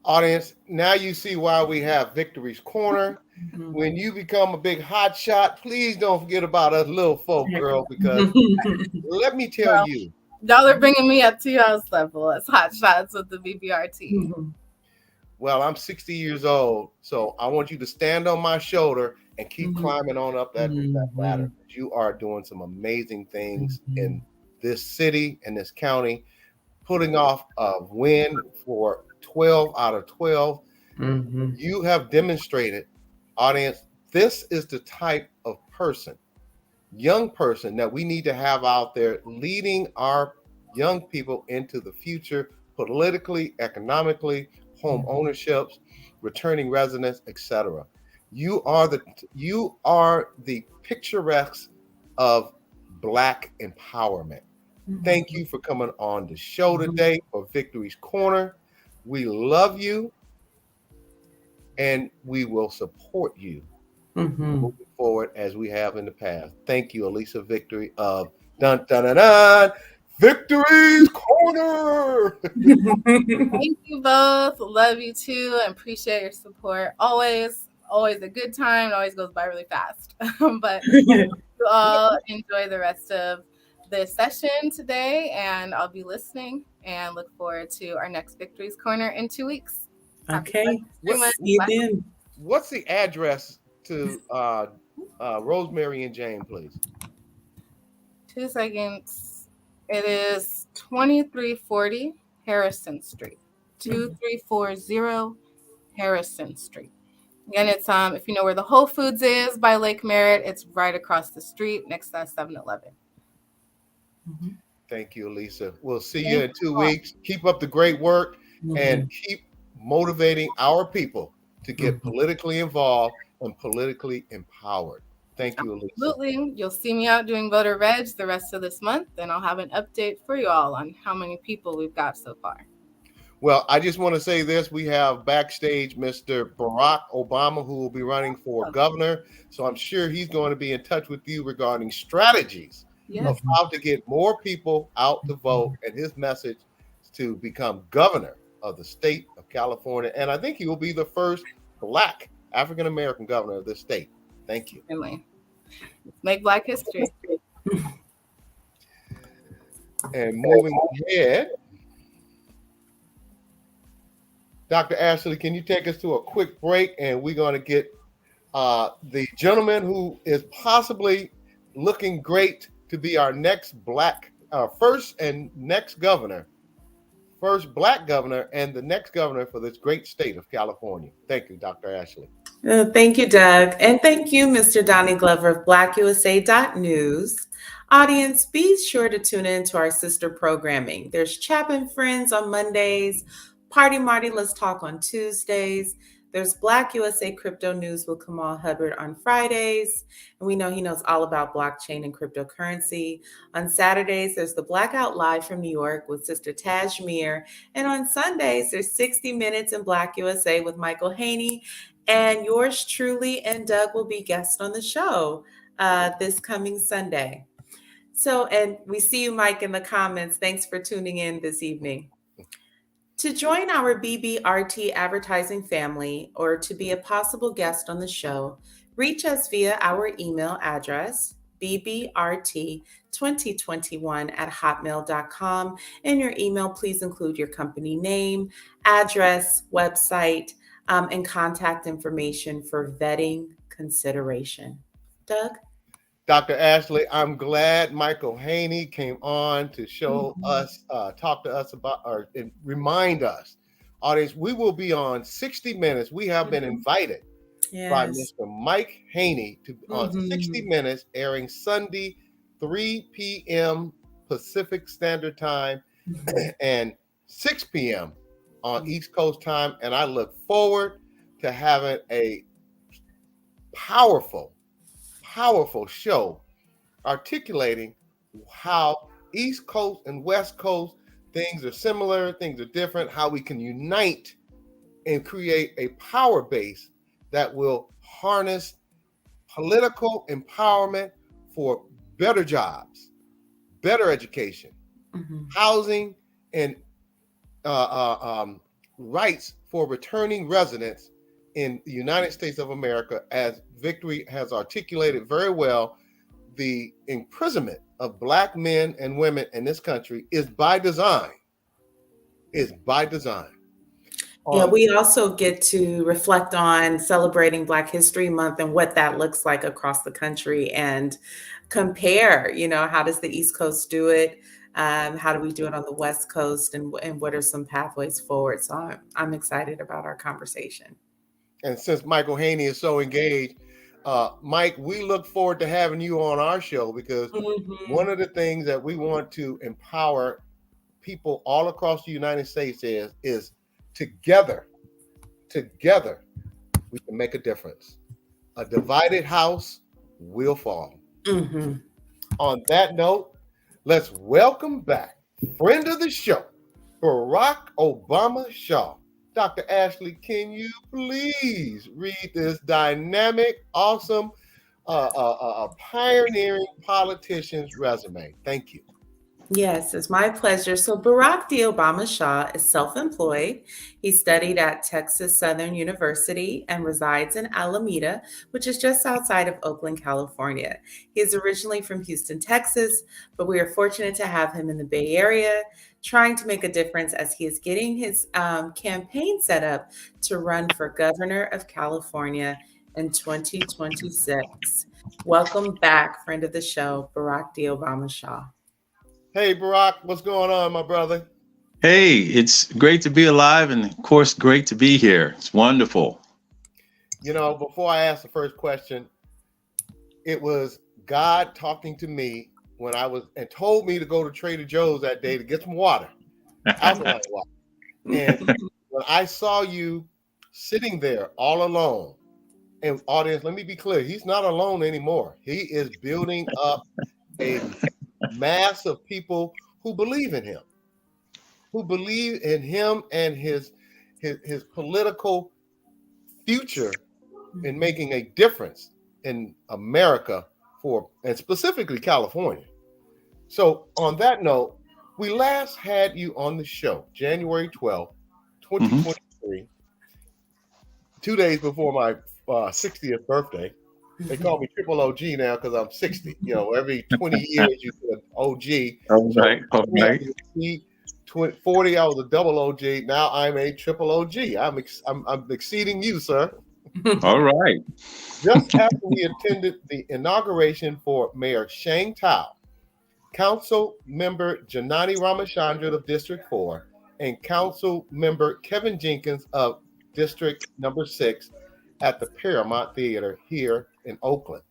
Audience, now you see why we have Victory's Corner. When you become a big hot shot, please don't forget about us little folk, girl, because let me tell you. Y'all are bringing me up to y'all's level as hot shots with the BBRT. Well, I'm 60 years old, so I want you to stand on my shoulder and keep climbing on up that ladder. You are doing some amazing things in this city and this county, putting off a win for 12 out of 12. You have demonstrated, audience, this is the type of person, young person, that we need to have out there leading our young people into the future, politically, economically, home ownerships, returning residents, etc. You are the picturesque of Black empowerment. Thank you for coming on the show today for Victory's Corner. We love you, and we will support you moving forward as we have in the past. Thank you, Allyssa Victory of Dun Dun Dun Dun Victory's Corner. Thank you both. Love you too, and appreciate your support. Always a good time. It always goes by really fast. But you all enjoy the rest of the session today, and I'll be listening and look forward to our next Victory's Corner in 2 weeks. Okay. What's the address to Rosemary and Jane, please? 2 seconds. It is 2340 Harrison Street. 2340 Harrison Street. Again, it's if you know where the Whole Foods is by Lake Merritt, it's right across the street next to 7-Eleven. Thank you, Allyssa. We'll see you in 2 weeks. Keep up the great work and keep motivating our people to get politically involved and politically empowered. Thank you, Allyssa. Absolutely. You'll see me out doing voter reg the rest of this month, and I'll have an update for you all on how many people we've got so far. Well, I just want to say this. We have backstage Mr. Barack Obama, who will be running for governor. So I'm sure he's going to be in touch with you regarding strategies of how to get more people out to vote, and his message is to become governor of the state of California. And I think he will be the first Black African-American governor of this state. Thank you. Let's make Black history. And moving ahead, Dr. Ashley, can you take us to a quick break? And we're going to get the gentleman who is possibly looking great to be our next first and next governor, first Black governor and the next governor for this great state of California. Thank you, Dr. Ashley. Thank you, Doug. And thank you, Mr. Donnie Glover of BlackUSA.News. Audience, be sure to tune in to our sister programming. There's Chapin Friends on Mondays, Party Marty Let's Talk on Tuesdays. There's Black USA Crypto News with Kamal Hubert on Fridays. And we know he knows all about blockchain and cryptocurrency. On Saturdays, there's the Blackout Live from New York with Sister Tajmir. And on Sundays, there's 60 Minutes in Black USA with Michael Haney. And yours truly and Doug will be guests on the show this coming Sunday. So, and we see you, Mike, in the comments. Thanks for tuning in this evening. To join our BBRT advertising family or to be a possible guest on the show, reach us via our email address, bbrt2021@hotmail.com. In your email, please include your company name, address, website, and contact information for vetting consideration. Doug? Dr. Ashley, I'm glad Michael Haney came on to show us, talk to us about, or remind us, audience, we will be on 60 Minutes. We have been invited by Mr. Mike Haney to on 60 Minutes, airing Sunday, 3 p.m. Pacific Standard Time and 6 p.m. on East Coast time. And I look forward to having a powerful show articulating how East Coast and West Coast things are similar, things are different, how we can unite and create a power base that will harness political empowerment for better jobs, better education, housing, and rights for returning residents in the United States of America. As Victory has articulated very well, the imprisonment of Black men and women in this country is by design. Yeah, we also get to reflect on celebrating Black History Month and what that looks like across the country and compare, how does the East Coast do it? How do we do it on the West Coast? And what are some pathways forward? So I'm excited about our conversation. And since Michael Haney is so engaged, Mike, we look forward to having you on our show, because one of the things that we want to empower people all across the United States is together we can make a difference. A divided house will fall. On that note, let's welcome back friend of the show, Barack Obama Shaw. Dr. Ashley, can you please read this dynamic, awesome, pioneering politician's resume? Thank you. Yes, it's my pleasure. So Barack D. Obama Shaw is self-employed. He studied at Texas Southern University and resides in Alameda, which is just outside of Oakland, California. He is originally from Houston, Texas, but we are fortunate to have him in the Bay Area, trying to make a difference as he is getting his campaign set up to run for governor of California in 2026. Welcome back, friend of the show, Barack D. Obama Shaw. Hey, Barack, what's going on, my brother? Hey, it's great to be alive, and of course, great to be here. It's wonderful. Before I ask the first question, it was God talking to me and told me to go to Trader Joe's that day to get some water, alkaline water. And when I saw you sitting there all alone, and audience, let me be clear, he's not alone anymore. He is building up a mass of people who believe in him and his political future in making a difference in America and specifically California. So on that note, we last had you on the show January 12th, 2023, 2 days before my 60th birthday. They call me Triple OG now because I'm 60. Every 20 years you do an OG. All right. 40, I was a double OG. Now I'm a triple OG. I'm exceeding you, sir. All right. Just after we attended the inauguration for Mayor Sheng Tao, Council Member Janani Ramachandran of District 4, and Council Member Kevin Jenkins of District Number 6 at the Paramount Theater here in Oakland.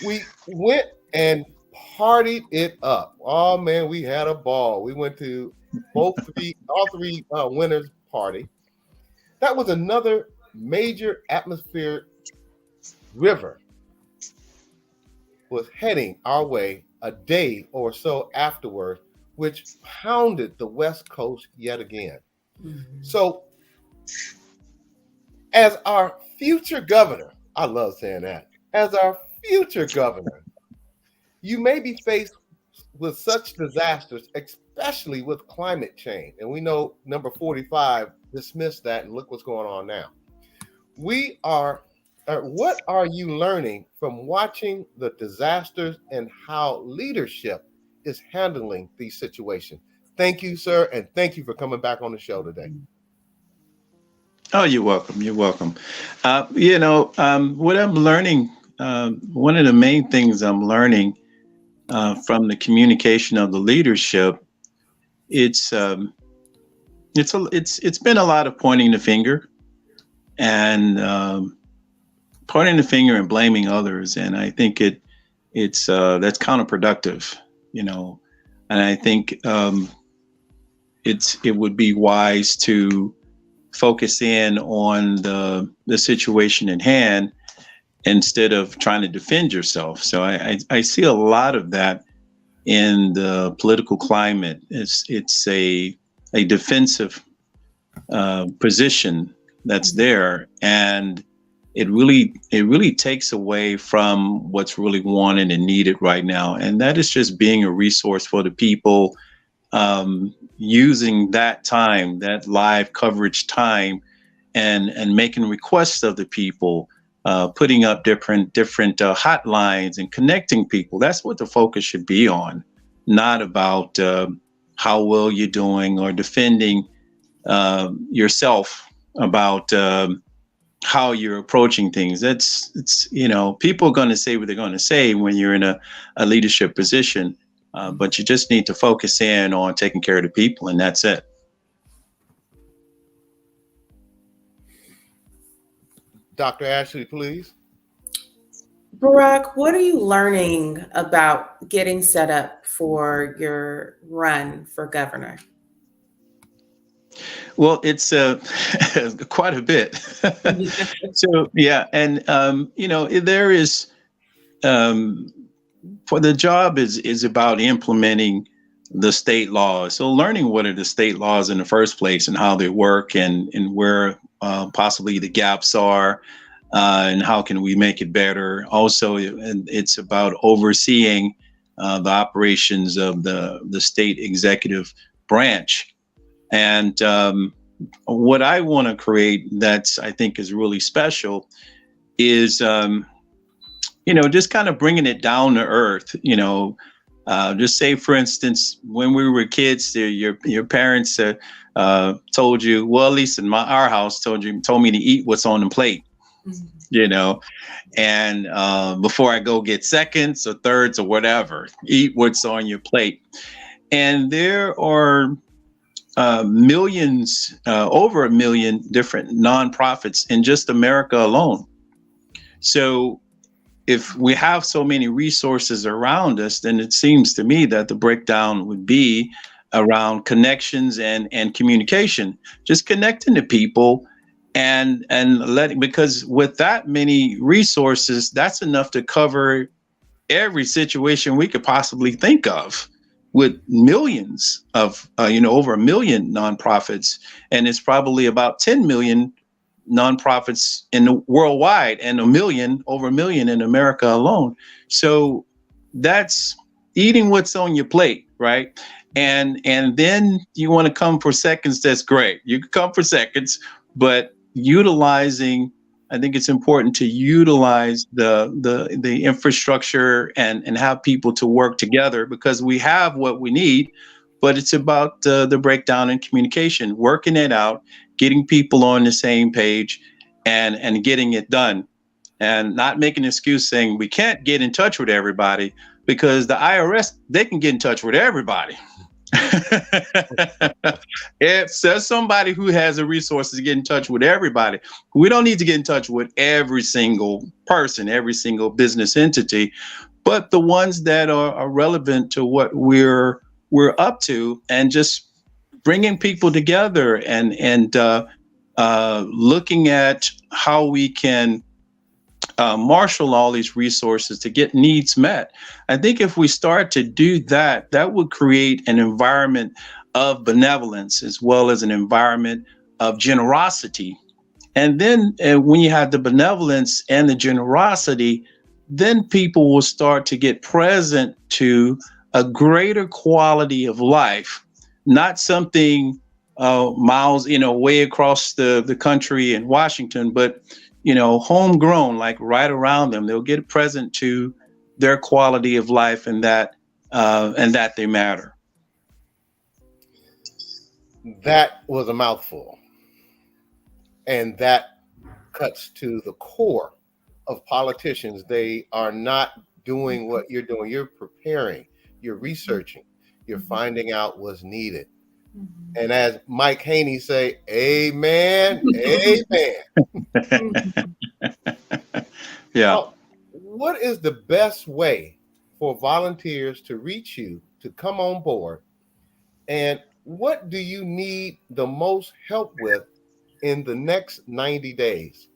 We went and partied it up. Oh man, we had a ball. We went to all three winners' party. That was another major atmospheric river was heading our way a day or so afterward, which pounded the West Coast yet again. So as our future governor, I love saying that, as our future governor, you may be faced with such disasters, especially with climate change. And we know number 45 dismissed that, and look what's going on now. What are you learning from watching the disasters and how leadership is handling these situations? Thank you, sir, and thank you for coming back on the show today. Oh, you're welcome. You're welcome. What I'm learning, one of the main things I'm learning from the communication of the leadership, it's been a lot of pointing the finger and blaming others, and I think that's counterproductive, and I think it would be wise to focus in on the situation at hand instead of trying to defend yourself. So I see a lot of that in the political climate. It's a defensive position that's there, and it really takes away from what's really wanted and needed right now. And that is just being a resource for the people, using that time, that live coverage time, and making requests of the people, putting up different hotlines and connecting people. That's what the focus should be on, not about how well you're doing or defending yourself about how you're approaching things. It's people are going to say what they're going to say when you're in a leadership position, but you just need to focus in on taking care of the people, and that's it. Dr. Ashley, please. Barack, what are you learning about getting set up for your run for governor? Well, it's quite a bit. So, yeah. And, there is, for the job is about implementing the state laws. So learning what are the state laws in the first place and how they work, and where possibly the gaps are, and how can we make it better. Also, and it's about overseeing the operations of the state executive branch. And what I want to create that's, I think, is really special is, just kind of bringing it down to earth. Just say, for instance, when we were kids, your parents told you, well, at least in our house, told me to eat what's on the plate. Mm-hmm. And before I go get seconds or thirds or whatever, eat what's on your plate. And there are millions, over 1 million different nonprofits in just America alone. So if we have so many resources around us, then it seems to me that the breakdown would be around connections and communication, just connecting to people and letting, because with that many resources, that's enough to cover every situation we could possibly think of, with millions of, over 1 million nonprofits. And it's probably about 10 million nonprofits in the worldwide, and over 1 million in America alone. So that's eating what's on your plate, right? And then you want to come for seconds, that's great. You can come for seconds, but I think it's important to utilize the infrastructure and have people to work together, because we have what we need, but it's about the breakdown in communication, working it out, getting people on the same page, and getting it done, and not making an excuse saying we can't get in touch with everybody, because the IRS, they can get in touch with everybody. If there's somebody who has the resources to get in touch with everybody, we don't need to get in touch with every single person, every single business entity, but the ones that are relevant to what we're up to, and just bringing people together and looking at how we can marshal all these resources to get needs met. I think if we start to do that, that would create an environment of benevolence as well as an environment of generosity. And then when you have the benevolence and the generosity, then people will start to get present to a greater quality of life, not something miles, way across the country in Washington, but homegrown, like right around them. They'll get present to their quality of life, and that they matter. That was a mouthful. And that cuts to the core of politicians. They are not doing what you're doing. You're preparing, you're researching, you're finding out what's needed. And as Mike Haney say, amen, amen. Yeah. Now, what is the best way for volunteers to reach you, to come on board? And what do you need the most help with in the next 90 days?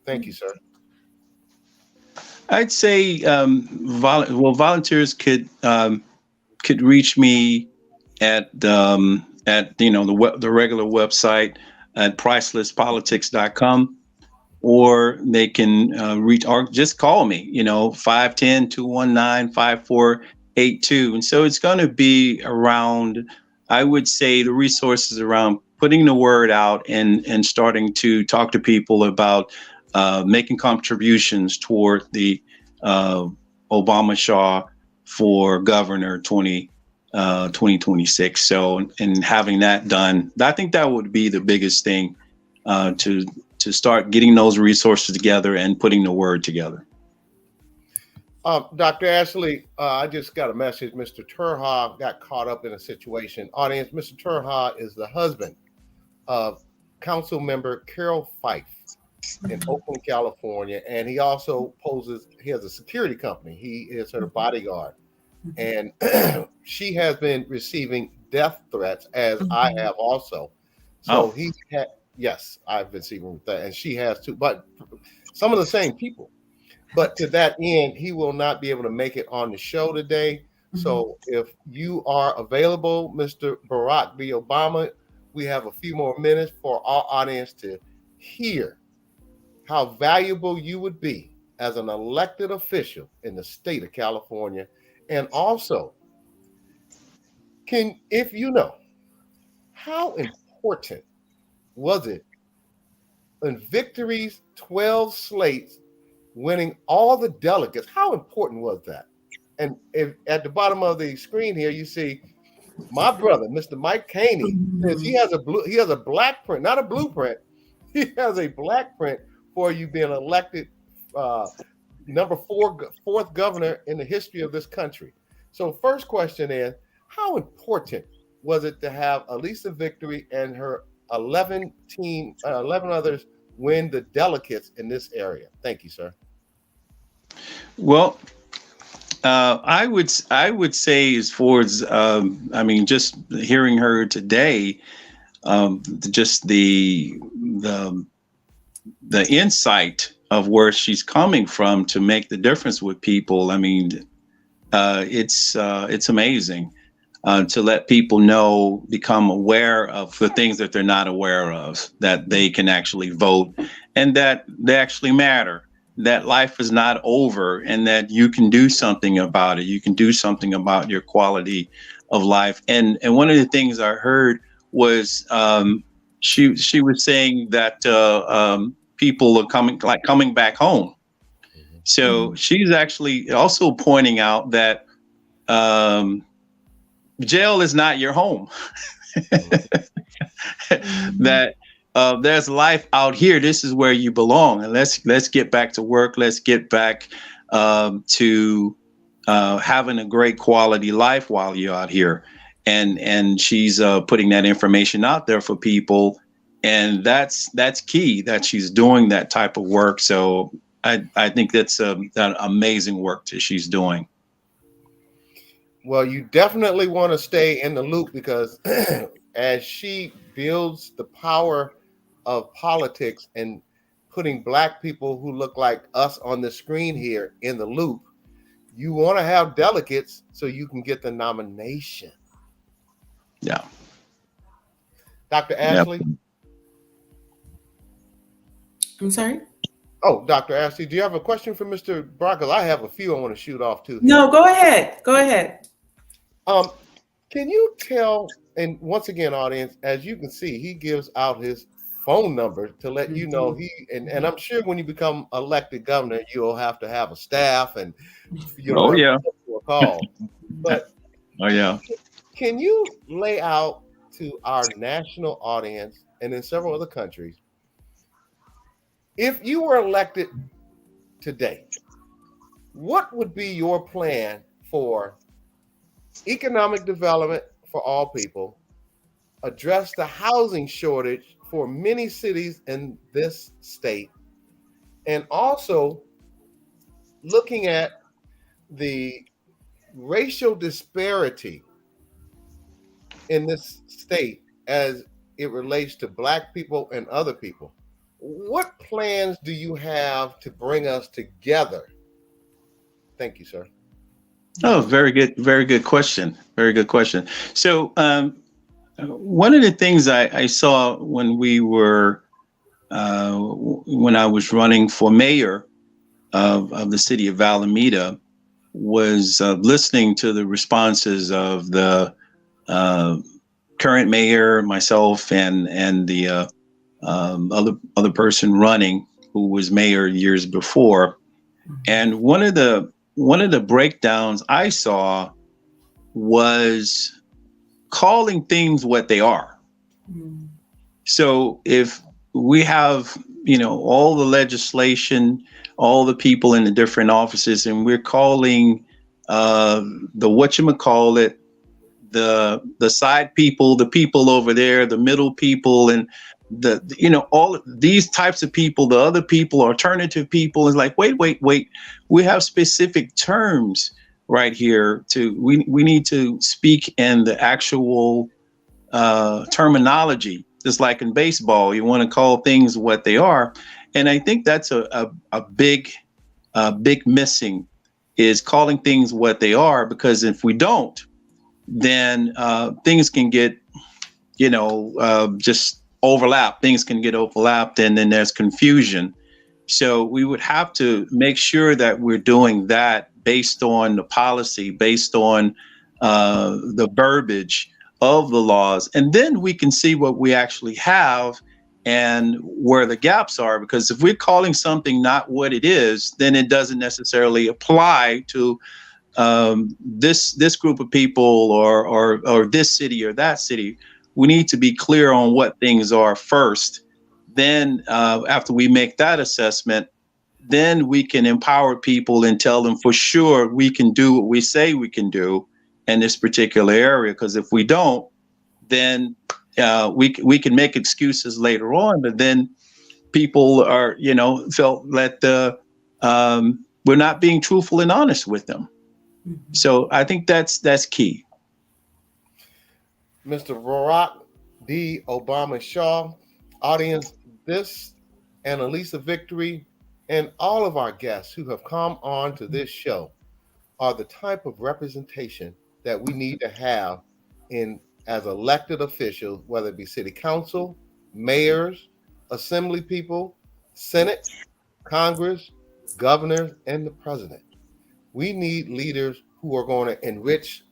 Thank you, sir. I'd say, volunteers could reach me at the regular website at pricelesspolitics.com. or they can reach, or just call me, 510-219-5482. And so it's going to be around, I would say, the resources around putting the word out and starting to talk to people about making contributions toward the Obama Shaw for governor 2026. So, and having that done, I think that would be the biggest thing, to start getting those resources together and putting the word together. Dr. Ashley, I just got a message. Mr. Turha got caught up in a situation. Audience, Mr. Turha is the husband of Council Member Carol Fife in Oakland, California, and he also he has a security company. He is her bodyguard, and she has been receiving death threats, as I have also. So he had, yes, I've been receiving that, and she has too, but some of the same people. But to that end, he will not be able to make it on the show today. So if you are available, Mr. Barack B. Obama, we have a few more minutes for our audience to hear how valuable you would be as an elected official in the state of California. And also, if you know, how important was it in Victory's 12 slates winning all the delegates? How important was that? And if at the bottom of the screen here, you see my brother, Mr. Mike Caney, says he has a black print, not a blueprint. He has a black print for you being elected fourth governor in the history of this country. So first question is, how important was it to have Allyssa Victory and her 11 others win the delegates in this area? Thank you, sir. Well, I would say, as far as just hearing her today, just the insight of where she's coming from to make the difference with people. I mean, it's amazing to let people become aware of the things that they're not aware of, that they can actually vote and that they actually matter, that life is not over and that you can do something about it. You can do something about your quality of life. And one of the things I heard was she was saying that people are coming back home. So she's actually also pointing out that jail is not your home. That there's life out here. This is where you belong. And let's get back to work. Let's get back to having a great quality life while you're out here. And she's putting that information out there for people. And that's key, that she's doing that type of work. So I think that's that amazing work that she's doing. Well, you definitely want to stay in the loop, because as she builds the power of politics and putting Black people who look like us on the screen here in the loop, you want to have delegates so you can get the nomination. Yeah. Dr. Ashley? Yep. I'm sorry? Oh, Dr. Ashley, do you have a question for Mr. Brock? I have a few I want to shoot off too. No, go ahead. Go ahead. Can you tell, and once again, audience, as you can see, he gives out his phone number to let you know and I'm sure when you become elected governor, you'll have to have a staff and you'll have to call. But can you lay out to our national audience and in several other countries, if you were elected today, what would be your plan for economic development for all people, address the housing shortage for many cities in this state, and also looking at the racial disparity in this state as it relates to Black people and other people? What plans do you have to bring us together? Thank you, sir. Oh, very good question. Very good question. So one of the things I saw when we were when I was running for mayor of the city of Alameda, was listening to the responses of the current mayor, myself, and the other person running, who was mayor years before. And one of the breakdowns I saw was calling things what they are. Mm. So if we have, all the legislation, all the people in the different offices, and we're calling the whatchamacallit, the side people, the people over there, the middle people, and all of these types of people, the other people, alternative people, is like, wait, we have specific terms right here. We need to speak in the actual terminology. Just like in baseball, you want to call things what they are. And I think that's a big missing, is calling things what they are, because if we don't, then things can get, just overlap. Things can get overlapped, and then there's confusion. So we would have to make sure that we're doing that based on the policy, based on the verbiage of the laws, and then we can see what we actually have and where the gaps are. Because if we're calling something not what it is, then it doesn't necessarily apply to this group of people or this city or that city. We need to be clear on what things are first. Then after we make that assessment, then we can empower people and tell them for sure we can do what we say we can do in this particular area. Because if we don't, then we can make excuses later on, but then people are, felt that we're not being truthful and honest with them. Mm-hmm. So I think that's key. Mr. Barack D. Obama Shaw, audience, this and Allyssa Victory and all of our guests who have come on to this show are the type of representation that we need to have as elected officials, whether it be city council, mayors, assembly people, Senate, Congress, governors, and the president. We need leaders who are going to enrich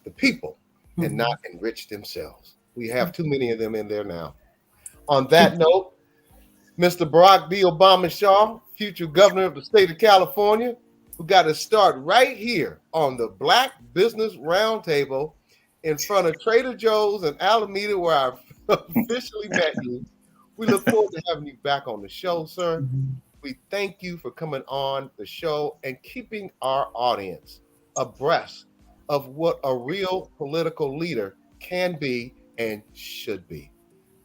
the people and not enrich themselves. We have too many of them in there now. On that note, Mr. Barack D. Obama Shaw, future governor of the state of California, who got to start right here on the Black Business Roundtable in front of Trader Joe's in Alameda, where I officially met you. We look forward to having you back on the show, sir. Mm-hmm. We thank you for coming on the show and keeping our audience abreast of what a real political leader can be and should be.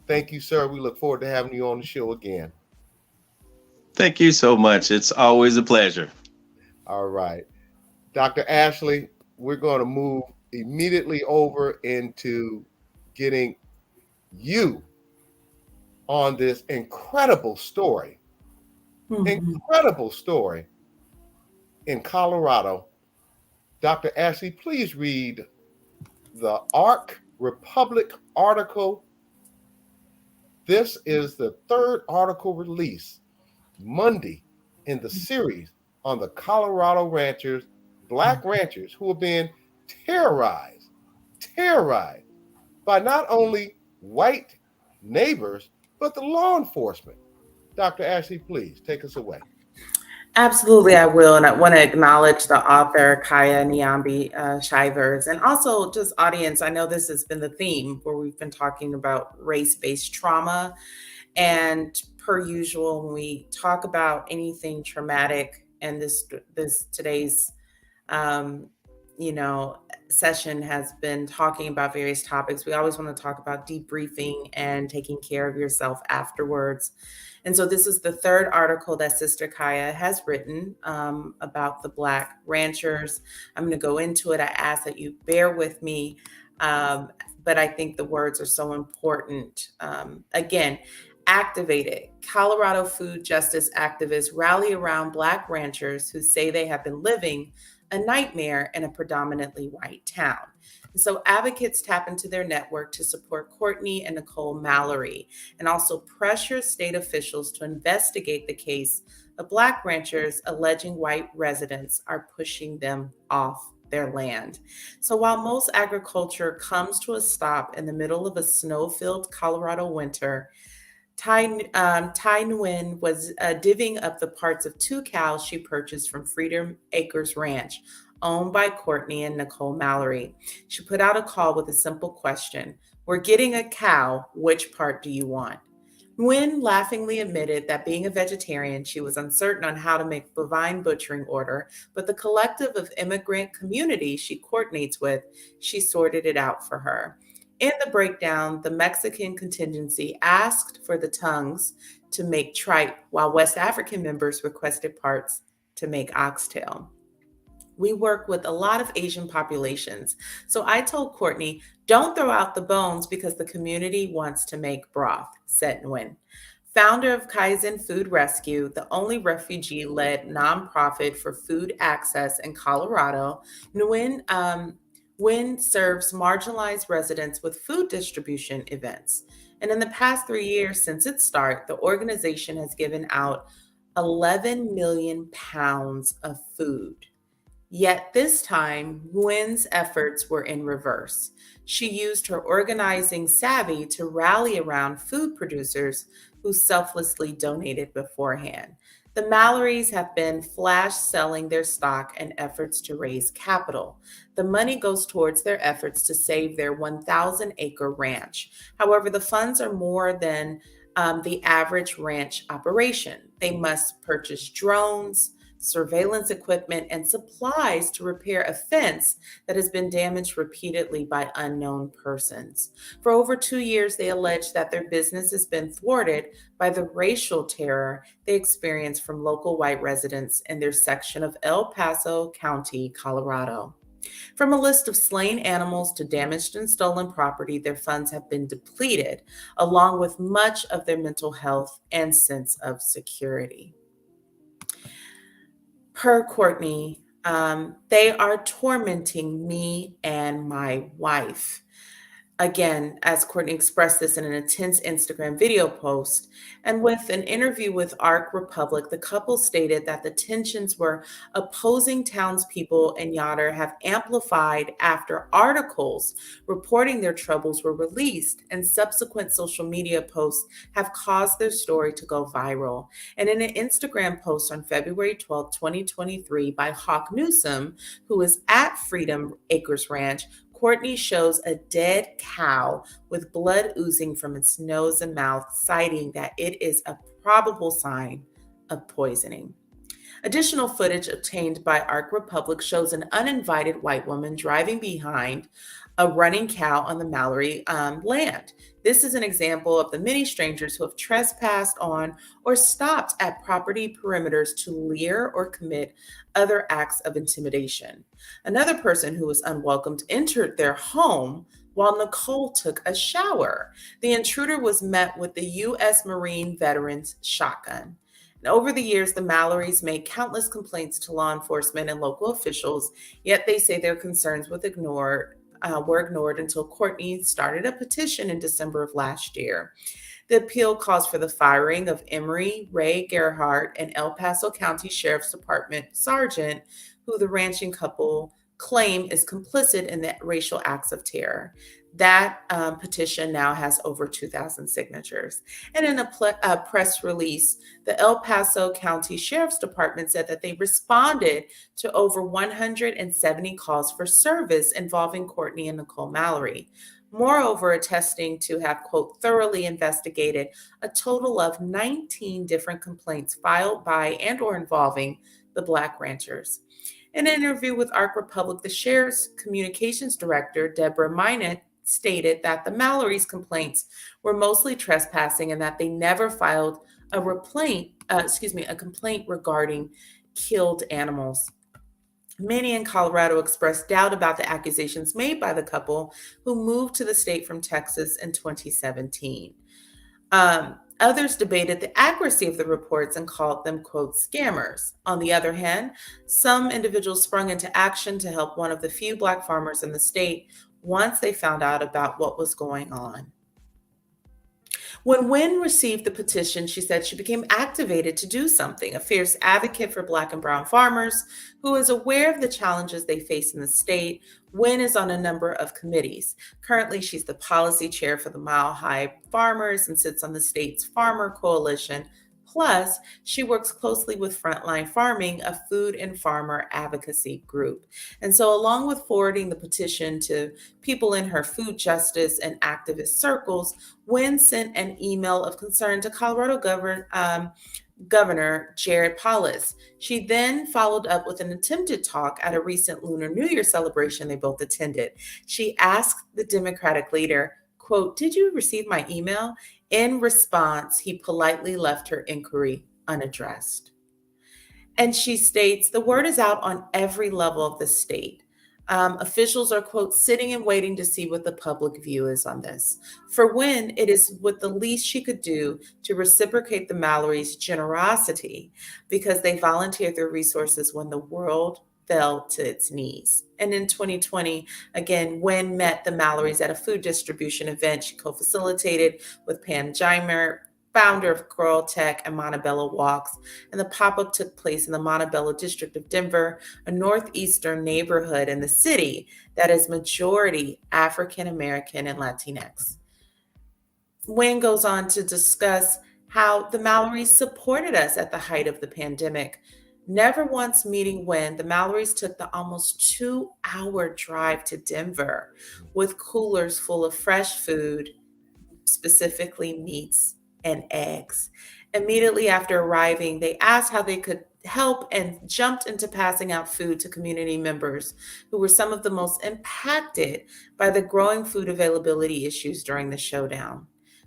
Thank you, sir. We look forward to having you on the show again. Thank you so much. It's always a pleasure. All right. Dr. Ashley, we're going to move immediately over into getting you on this incredible story. Mm-hmm. Incredible story in Colorado. Dr. Ashley, please read the ARC Republic article. This is the third article released Monday in the series on the Colorado ranchers, Black ranchers, who are being terrorized by not only white neighbors, but the law enforcement. Dr. Ashley, please take us away. Absolutely, I will. And I want to acknowledge the author, Kaya Nyambi Shivers, and also just audience. I know this has been the theme where we've been talking about race-based trauma. And per usual, when we talk about anything traumatic, and this today's session has been talking about various topics, we always want to talk about debriefing and taking care of yourself afterwards. And so this is the third article that Sister Kaya has written about the Black ranchers. I'm going to go into it. I ask that you bear with me, but I think the words are so important. Again, activated. Colorado food justice activists rally around Black ranchers who say they have been living a nightmare in a predominantly white town. So advocates tap into their network to support Courtney and Nicole Mallory and also pressure state officials to investigate the case of Black ranchers alleging white residents are pushing them off their land. So while most agriculture comes to a stop in the middle of a snow-filled Colorado winter, Tai Nguyen was divvying up the parts of 2 cows she purchased from Freedom Acres Ranch, owned by Courtney and Nicole Mallory. She put out a call with a simple question: "We're getting a cow. Which part do you want?" Nguyen laughingly admitted that being a vegetarian, she was uncertain on how to make bovine butchering order, but the collective of immigrant community she coordinates with, she sorted it out for her. In the breakdown, the Mexican contingency asked for the tongues to make tripe, while West African members requested parts to make oxtail. We work with a lot of Asian populations. So I told Courtney, don't throw out the bones because the community wants to make broth, said Nguyen. Founder of Kaizen Food Rescue, the only refugee-led nonprofit for food access in Colorado, Nguyen serves marginalized residents with food distribution events. And in the past 3 years since its start, the organization has given out 11 million pounds of food. Yet this time, Nguyen's efforts were in reverse. She used her organizing savvy to rally around food producers who selflessly donated beforehand. The Mallorys have been flash selling their stock in efforts to raise capital. The money goes towards their efforts to save their 1,000-acre ranch. However, the funds are more than the average ranch operation. They must purchase drones, surveillance equipment, and supplies to repair a fence that has been damaged repeatedly by unknown persons. For over 2 years, they allege that their business has been thwarted by the racial terror they experience from local white residents in their section of El Paso County, Colorado. From a list of slain animals to damaged and stolen property, their funds have been depleted, along with much of their mental health and sense of security. Per Courtney, they are tormenting me and my wife. Again, as Courtney expressed this in an intense Instagram video post, and with an interview with Arc Republic, the couple stated that the tensions were opposing townspeople in Yoder have amplified after articles reporting their troubles were released, and subsequent social media posts have caused their story to go viral. And in an Instagram post on February 12, 2023 by Hawk Newsom, who is at Freedom Acres Ranch, Courtney shows a dead cow with blood oozing from its nose and mouth, citing that it is a probable sign of poisoning. Additional footage obtained by Arc Republic shows an uninvited white woman driving behind a running cow on the Mallory land. This is an example of the many strangers who have trespassed on or stopped at property perimeters to leer or commit other acts of intimidation. Another person who was unwelcomed entered their home while Nicole took a shower. The intruder was met with the U.S. Marine veteran's shotgun. And over the years, the Mallorys made countless complaints to law enforcement and local officials, yet they say their concerns were ignored until Courtney started a petition in December of last year. The appeal calls for the firing of Emery Ray Gerhardt, an El Paso County Sheriff's Department sergeant, who the ranching couple claim is complicit in the racial acts of terror. That petition now has over 2,000 signatures. And in a press release, the El Paso County Sheriff's Department said that they responded to over 170 calls for service involving Courtney and Nicole Mallory. Moreover, attesting to have, quote, thoroughly investigated a total of 19 different complaints filed by and or involving the Black ranchers. In an interview with Arc Republic, the Sheriff's Communications Director, Deborah Minot, stated that the Mallory's complaints were mostly trespassing and that they never filed a complaint regarding killed animals. Many in Colorado expressed doubt about the accusations made by the couple who moved to the state from Texas in 2017. Others debated the accuracy of the reports and called them, quote, scammers. On the other hand, some individuals sprung into action to help one of the few Black farmers in the state once they found out about what was going on. When Wynn received the petition, she said she became activated to do something, a fierce advocate for Black and Brown farmers who is aware of the challenges they face in the state. Wynn is on a number of committees. Currently, she's the policy chair for the Mile High Farmers and sits on the state's Farmer Coalition. Plus, she works closely with Frontline Farming, a food and farmer advocacy group. And so, along with forwarding the petition to people in her food justice and activist circles, Wynn sent an email of concern to Colorado Governor Jared Polis. She then followed up with an attempted talk at a recent Lunar New Year celebration they both attended. She asked the Democratic leader, quote, "Did you receive my email?" In response, he politely left her inquiry unaddressed. And she states, the word is out on every level of the state. Officials are, quote, sitting and waiting to see what the public view is on this. For Wynn, it is what the least she could do to reciprocate the Mallory's generosity because they volunteered their resources when the world fell to its knees. And in 2020, again, Wynn met the Mallorys at a food distribution event she co-facilitated with Pam Jimer, founder of Girl Tech and Montebello Walks. And the pop-up took place in the Montebello district of Denver, a northeastern neighborhood in the city that is majority African American and Latinx. Wynn goes on to discuss how the Mallorys supported us at the height of the pandemic. Never once meeting Wynn, the Mallorys took the almost 2-hour drive to Denver with coolers full of fresh food, specifically meats and eggs. Immediately after arriving, they asked how they could help and jumped into passing out food to community members who were some of the most impacted by the growing food availability issues during the showdown.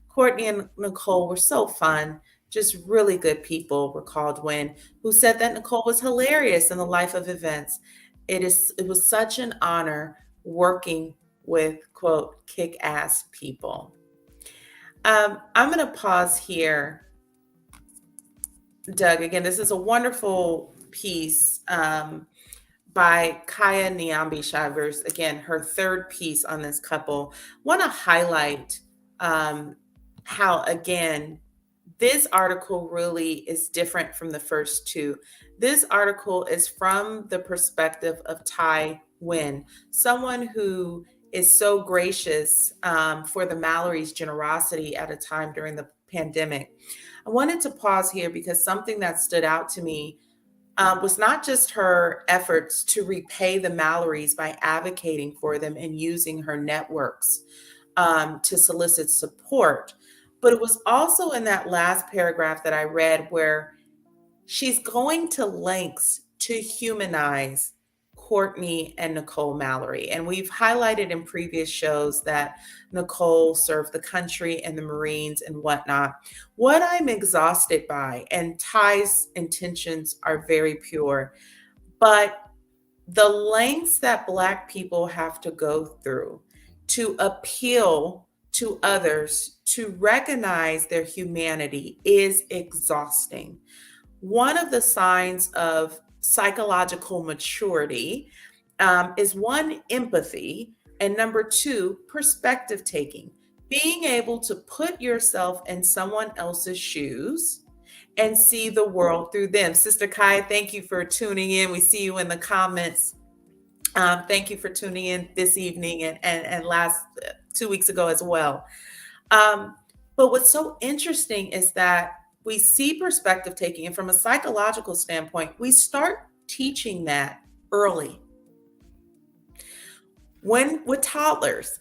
Courtney and Nicole were so fun. Just really good people, recalled Wynn, who said that Nicole was hilarious in the life of events. It was such an honor working with, quote, kick-ass people. I'm going to pause here, Doug. Again, this is a wonderful piece by Kaya Nyambi Shivers. Again, her third piece on this couple. Want to highlight how, again, this article really is different from the first two. This article is from the perspective of Ty Wynn, someone who is so gracious for the Mallory's generosity at a time during the pandemic. I wanted to pause here because something that stood out to me was not just her efforts to repay the Mallorys by advocating for them and using her networks to solicit support, but it was also in that last paragraph that I read where she's going to lengths to humanize Courtney and Nicole Mallory. And we've highlighted in previous shows that Nicole served the country and the Marines and whatnot. What I'm exhausted by, and Ty's intentions are very pure, but the lengths that Black people have to go through to appeal to others to recognize their humanity is exhausting. One of the signs of psychological maturity is one, empathy, and number two, perspective taking. Being able to put yourself in someone else's shoes and see the world through them. Sister Kai, thank you for tuning in. We see you in the comments. Thank you for tuning in this evening and last 2 weeks ago as well. But what's so interesting is that we see perspective taking, and from a psychological standpoint, we start teaching that early. When with toddlers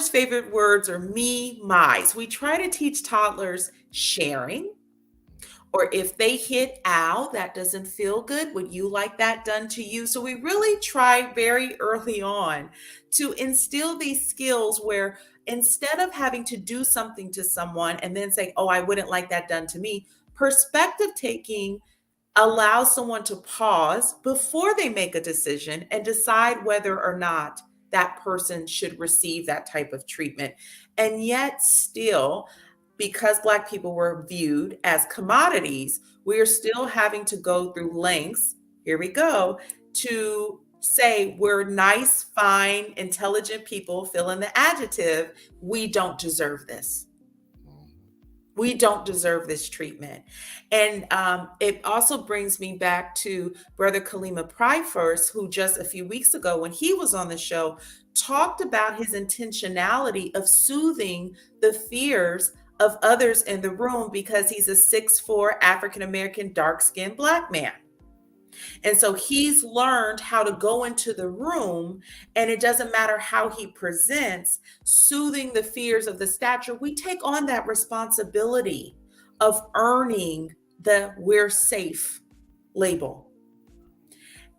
favorite words are me, my. So we try to teach toddlers sharing, or if they hit ow, that doesn't feel good. Would you like that done to you? So we really try very early on to instill these skills where instead of having to do something to someone and then say, oh, I wouldn't like that done to me, perspective taking allows someone to pause before they make a decision and decide whether or not that person should receive that type of treatment. And yet still, because Black people were viewed as commodities, we are still having to go through lengths, here we go, to say we're nice, fine, intelligent people, fill in the adjective, we don't deserve this. We don't deserve this treatment. And it also brings me back to Brother Kalima Pryforce, who just a few weeks ago, when he was on the show, talked about his intentionality of soothing the fears of others in the room because he's a 6'4" African-American, dark-skinned Black man. And so he's learned how to go into the room, and it doesn't matter how he presents, soothing the fears of the stature. We take on that responsibility of earning the "we're safe" label.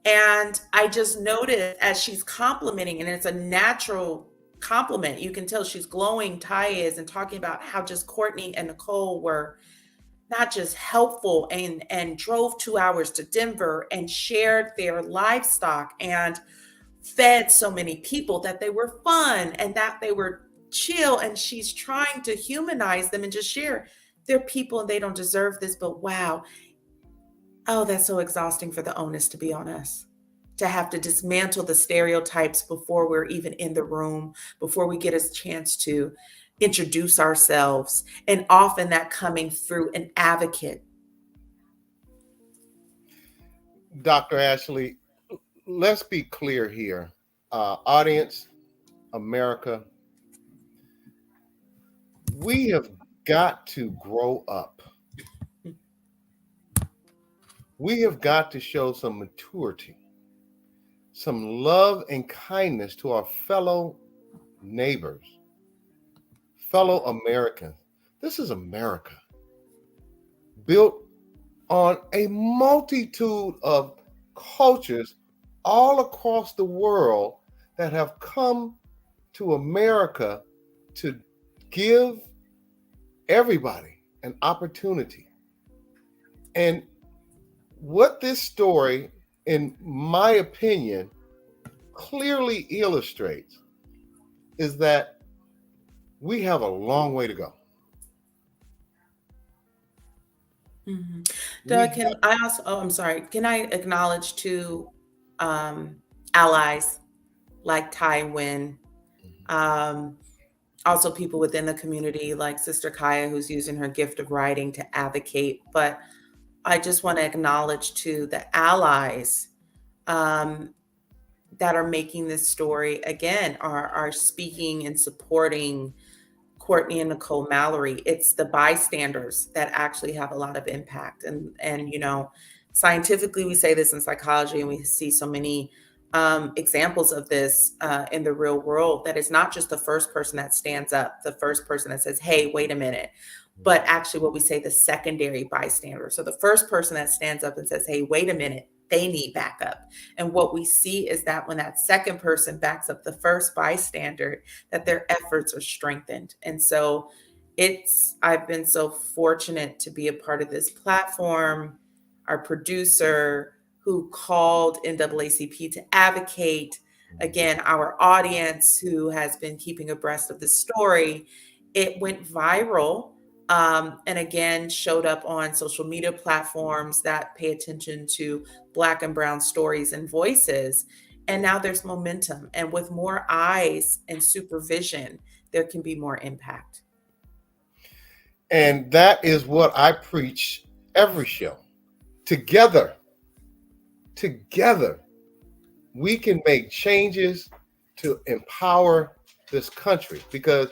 And I just noticed as she's complimenting, and it's a natural compliment, you can tell she's glowing, Ty is, and talking about how just Courtney and Nicole were not just helpful and drove 2 hours to Denver and shared their livestock and fed so many people, that they were fun and that they were chill. And she's trying to humanize them and just share, they're people and they don't deserve this, but wow. Oh, that's so exhausting for the onus to be on us, to have to dismantle the stereotypes before we're even in the room, before we get a chance to introduce ourselves, and often that coming through an advocate. Dr. Ashley, let's be clear here. Audience, America, we have got to grow up. We have got to show some maturity, some love and kindness to our fellow neighbors, fellow Americans. This is America, built on a multitude of cultures all across the world that have come to America to give everybody an opportunity. And what this story, in my opinion, clearly illustrates is that we have a long way to go. Mm-hmm. Doug, can I also, I'm sorry, can I acknowledge two allies like Ty Wynn, also people within the community like Sister Kaya, who's using her gift of writing to advocate. But I just want to acknowledge too the allies that are making this story, again, are speaking and supporting Courtney and Nicole Mallory. It's the bystanders that actually have a lot of impact. And you know, scientifically, we say this in psychology, and we see so many examples of this in the real world, that it's not just the first person that stands up, the first person that says, hey, wait a minute, but actually what we say, the secondary bystander. So the first person that stands up and says, hey, wait a minute, they need backup. And what we see is that when that second person backs up the first bystander, that their efforts are strengthened. And so I've been so fortunate to be a part of this platform. Our producer who called NAACP to advocate, again, our audience who has been keeping abreast of the story. It went viral. And again, showed up on social media platforms that pay attention to Black and Brown stories and voices. And now there's momentum. And with more eyes and supervision, there can be more impact. And that is what I preach every show. Together, we can make changes to empower this country. Because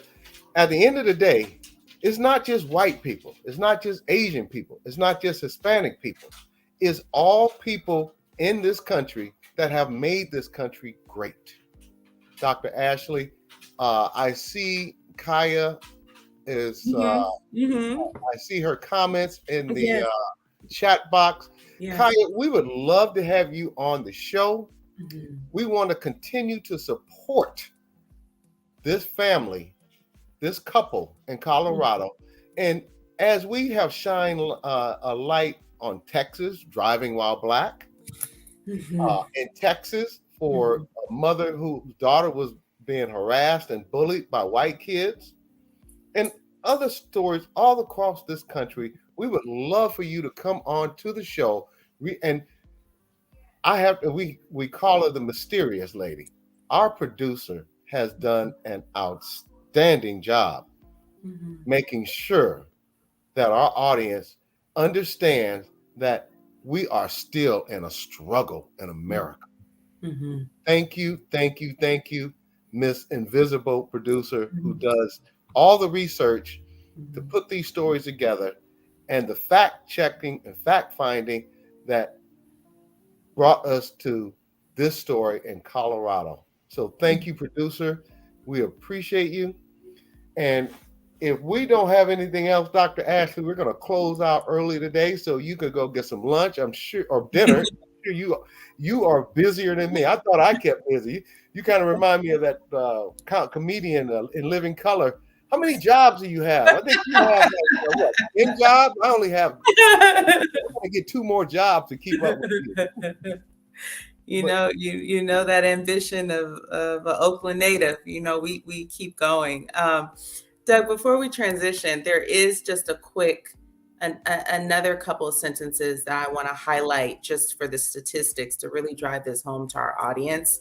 at the end of the day, it's not just white people. It's not just Asian people. It's not just Hispanic people. It's all people in this country that have made this country great. Dr. Ashley, I see Kaya is, I see her comments in the chat box. Yes. Kaya, we would love to have you on the show. Mm-hmm. We want to continue to support this family, this couple in Colorado. And as we have shined a light on Texas, driving while Black, in Texas for a mother whose daughter was being harassed and bullied by white kids, and other stories all across this country, we would love for you to come on to the show and I have to, we call her the mysterious lady. Our producer has done an outstanding job making sure that our audience understands that we are still in a struggle in America. Thank you, thank you, thank you, Miss Invisible Producer, who does all the research to put these stories together and the fact checking and fact finding that brought us to this story in Colorado. So thank you, producer. We appreciate you. And if we don't have anything else, Dr. Ashley, we're going to close out early today so you could go get some lunch, I'm sure, or dinner. I'm sure you are busier than me. I thought I kept busy. You kind of remind me of that comedian in Living Color. How many jobs do you have? I think you have what, 10 jobs? I only have, I get 2 more jobs to keep up with you. You know that ambition of an Oakland native. We keep going. Doug, before we transition, there is just a quick another couple of sentences that I want to highlight just for the statistics to really drive this home to our audience.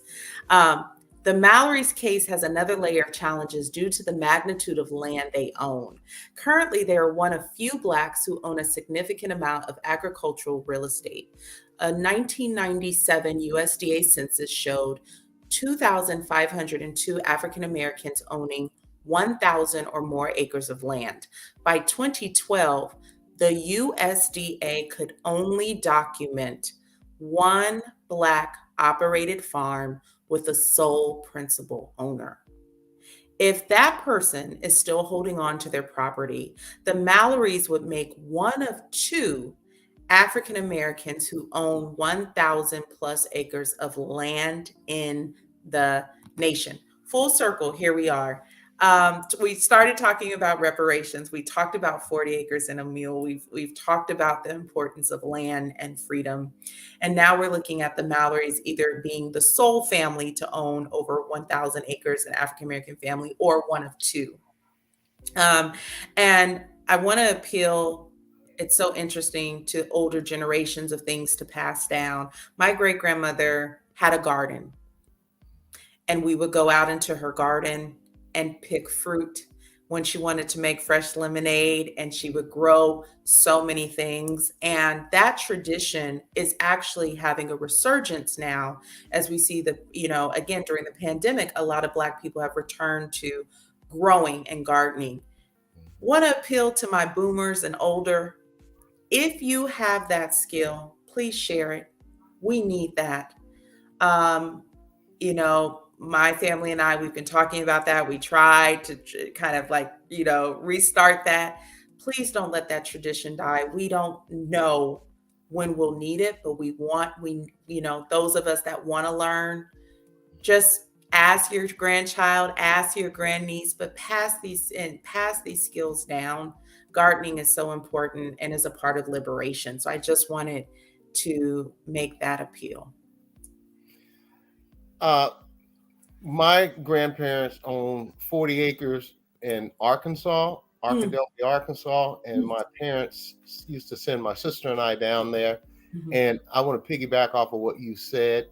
The Mallory's case has another layer of challenges due to the magnitude of land they own. Currently, they are one of few Blacks who own a significant amount of agricultural real estate. A 1997 USDA census showed 2,502 African Americans owning 1,000 or more acres of land. By 2012, the USDA could only document one Black operated farm with a sole principal owner. If that person is still holding on to their property, the Mallorys would make one of 2 African Americans who own 1,000 plus acres of land in the nation. Full circle, here we are. We started talking about reparations. We talked about 40 acres and a mule. We've talked about the importance of land and freedom. And now we're looking at the Mallorys either being the sole family to own over 1,000 acres, an African-American family, or one of 2. And I want to appeal, it's so interesting, to older generations of things to pass down. My great-grandmother had a garden, and we would go out into her garden and pick fruit when she wanted to make fresh lemonade, and she would grow so many things. And that tradition is actually having a resurgence now as we see again, during the pandemic, a lot of Black people have returned to growing and gardening. Want to appeal to my boomers and older. If you have that skill, please share it. We need that. My family and I, we've been talking about that. We tried to kind of restart that. Please don't let that tradition die. We don't know when we'll need it, but those of us that want to learn, just ask your grandchild, ask your grandniece, but pass these skills down. Gardening is so important and is a part of liberation. So I just wanted to make that appeal. My grandparents owned 40 acres in Arkansas, Arkadelphia, Arkansas, and my parents used to send my sister and I down there. And I want to piggyback off of what you said.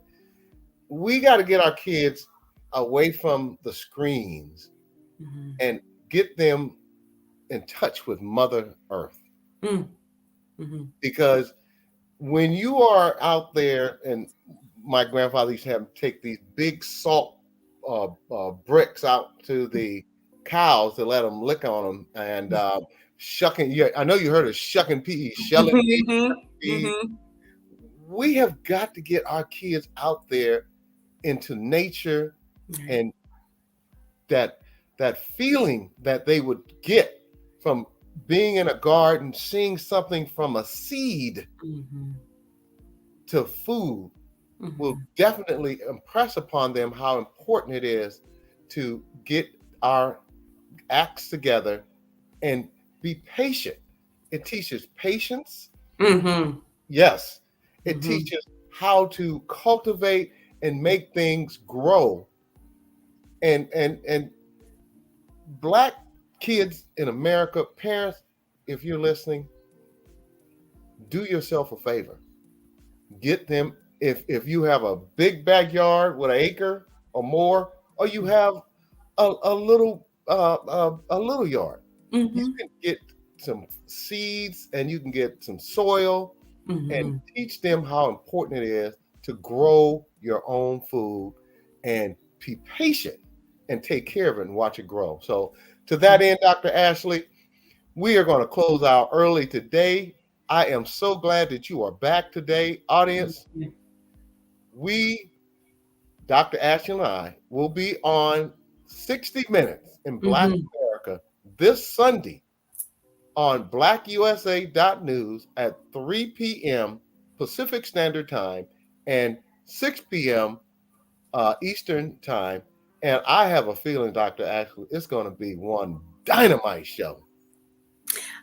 We got to get our kids away from the screens and get them in touch with Mother Earth. Because when you are out there, and my grandfather used to have take these big salt bricks out to the cows to let them lick on them, and shucking. Yeah, I know you heard of shucking peas, shelling peas. We have got to get our kids out there into nature, and that feeling that they would get from being in a garden, seeing something from a seed to food will definitely impress upon them how important it is to get our acts together and be patient. It teaches patience. Yes. It teaches how to cultivate and make things grow. And Black kids in America, parents, if you're listening, do yourself a favor. Get them if you have a big backyard with an acre or more, or you have a little yard, you can get some seeds and you can get some soil and teach them how important it is to grow your own food and be patient and take care of it and watch it grow. So to that end, Dr. Ashley, we are going to close out early today. I am so glad that you are back today. Audience, we, Dr. Ashley and I, will be on 60 Minutes in Black America this Sunday on blackusa.news at 3 p.m. Pacific Standard Time and 6 p.m. Eastern Time. And I have a feeling, Dr. Ashley, it's going to be one dynamite show.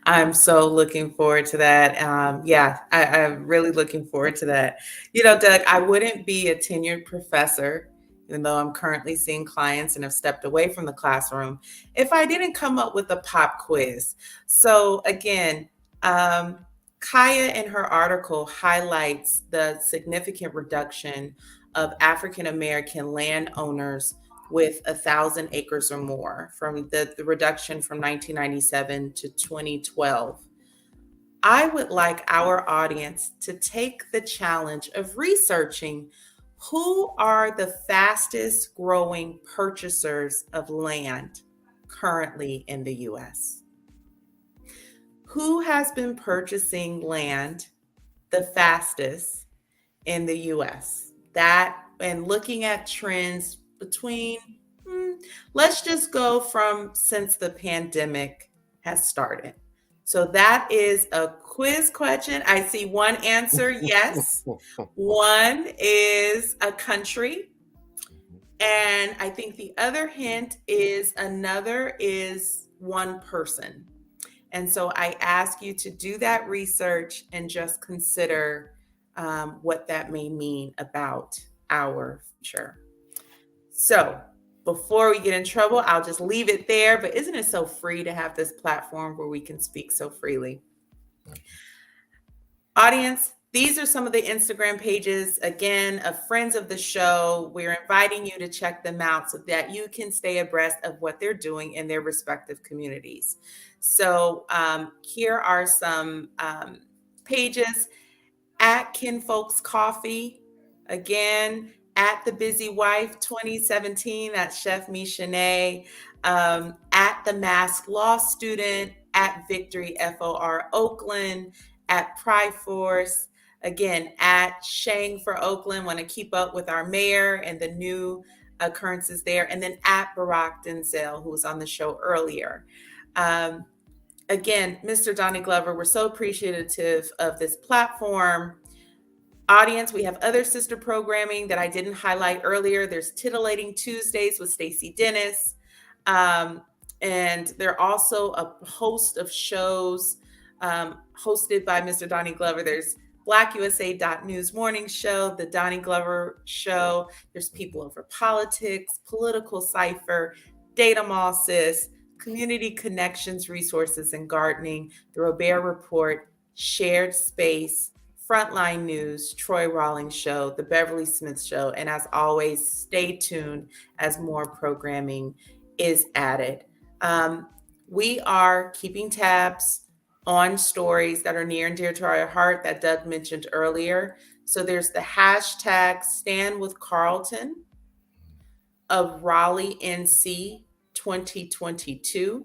I'm so looking forward to that. I'm really looking forward to that. You know, Doug, I wouldn't be a tenured professor, even though I'm currently seeing clients and have stepped away from the classroom, if I didn't come up with a pop quiz. So again, Kaya in her article highlights the significant reduction of African-American landowners with 1,000 acres or more from the reduction from 1997 to 2012. I would like our audience to take the challenge of researching who are the fastest growing purchasers of land currently in the US. Who has been purchasing land the fastest in the US? That, and looking at trends between, let's just go from since the pandemic has started. So that is a quiz question. I see one answer, yes. One is a country. And I think the other hint is another is one person. And so I ask you to do that research and just consider what that may mean about our future. So before we get in trouble, I'll just leave it there. But isn't it so free to have this platform where we can speak so freely? Audience, these are some of the Instagram pages, again, of friends of the show. We're inviting you to check them out so that you can stay abreast of what they're doing in their respective communities. So here are some pages. At Kinfolks Coffee, again, at The Busy Wife 2017, that's Chef Michonne, at The Masked Law Student, at Victory FOR Oakland, at Force, again, at Shang for Oakland, want to keep up with our mayor and the new occurrences there, and then at Barack Denzel, who was on the show earlier. Again, Mr. Donnie Glover, we're so appreciative of this platform. Audience, we have other sister programming that I didn't highlight earlier. There's Titillating Tuesdays with Stacey Dennis. And there are also a host of shows hosted by Mr. Donnie Glover. There's BlackUSA.News Morning Show, The Donnie Glover Show. There's People Over Politics, Political Cipher, Data Mall Sis, Community Connections, Resources, and Gardening, The Robert Report, Shared Space, Frontline News, Troy Rawlings Show, The Beverly Smith Show, and as always, stay tuned as more programming is added. We are keeping tabs on stories that are near and dear to our heart that Doug mentioned earlier. So there's the hashtag Stand with Carlton of Raleigh, NC 2022.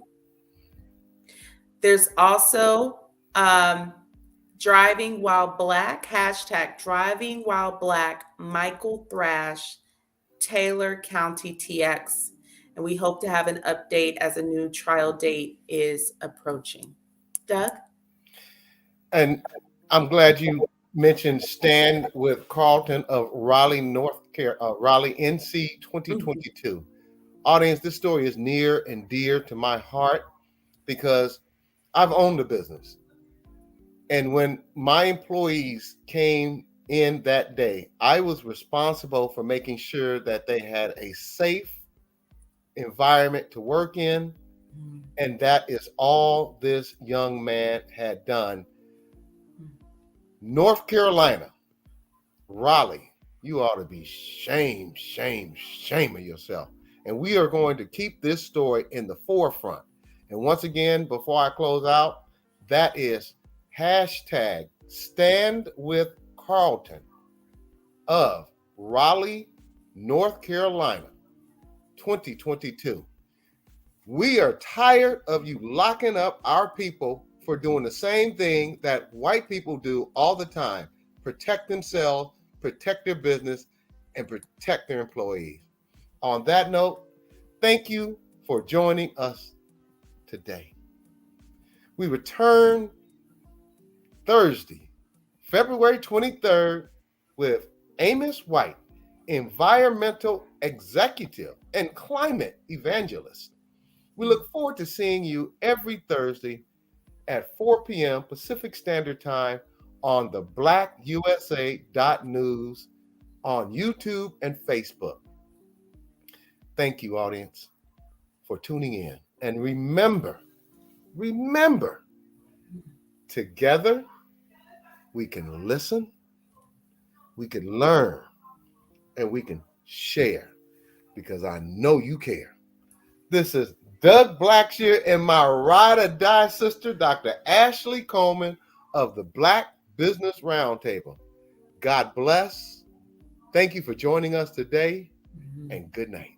There's also Driving While Black, hashtag Driving While Black, Michael Thrash, Taylor County TX. And we hope to have an update as a new trial date is approaching. Doug? And I'm glad you mentioned Stand with Carlton of Raleigh, Raleigh, NC 2022. Audience, this story is near and dear to my heart because I've owned a business. And when my employees came in that day, I was responsible for making sure that they had a safe environment to work in. And that is all this young man had done. North Carolina, Raleigh, you ought to be shame of yourself. And we are going to keep this story in the forefront. And once again, before I close out, that is hashtag Stand with Carlton of Raleigh, North Carolina, 2022. We are tired of you locking up our people for doing the same thing that white people do all the time: protect themselves, protect their business, and protect their employees. On that note, thank you for joining us today. We return Thursday, February 23rd, with Amos White, environmental executive and climate evangelist. We look forward to seeing you every Thursday at 4 p.m. Pacific Standard Time on the blackusa.news on YouTube and Facebook. Thank you, audience, for tuning in. And remember, together we can listen, we can learn, and we can share, because I know you care. This is Doug Blacksher and my ride or die sister, Dr. Ashley Coleman of the Black Business Roundtable. God bless. Thank you for joining us today, and good night.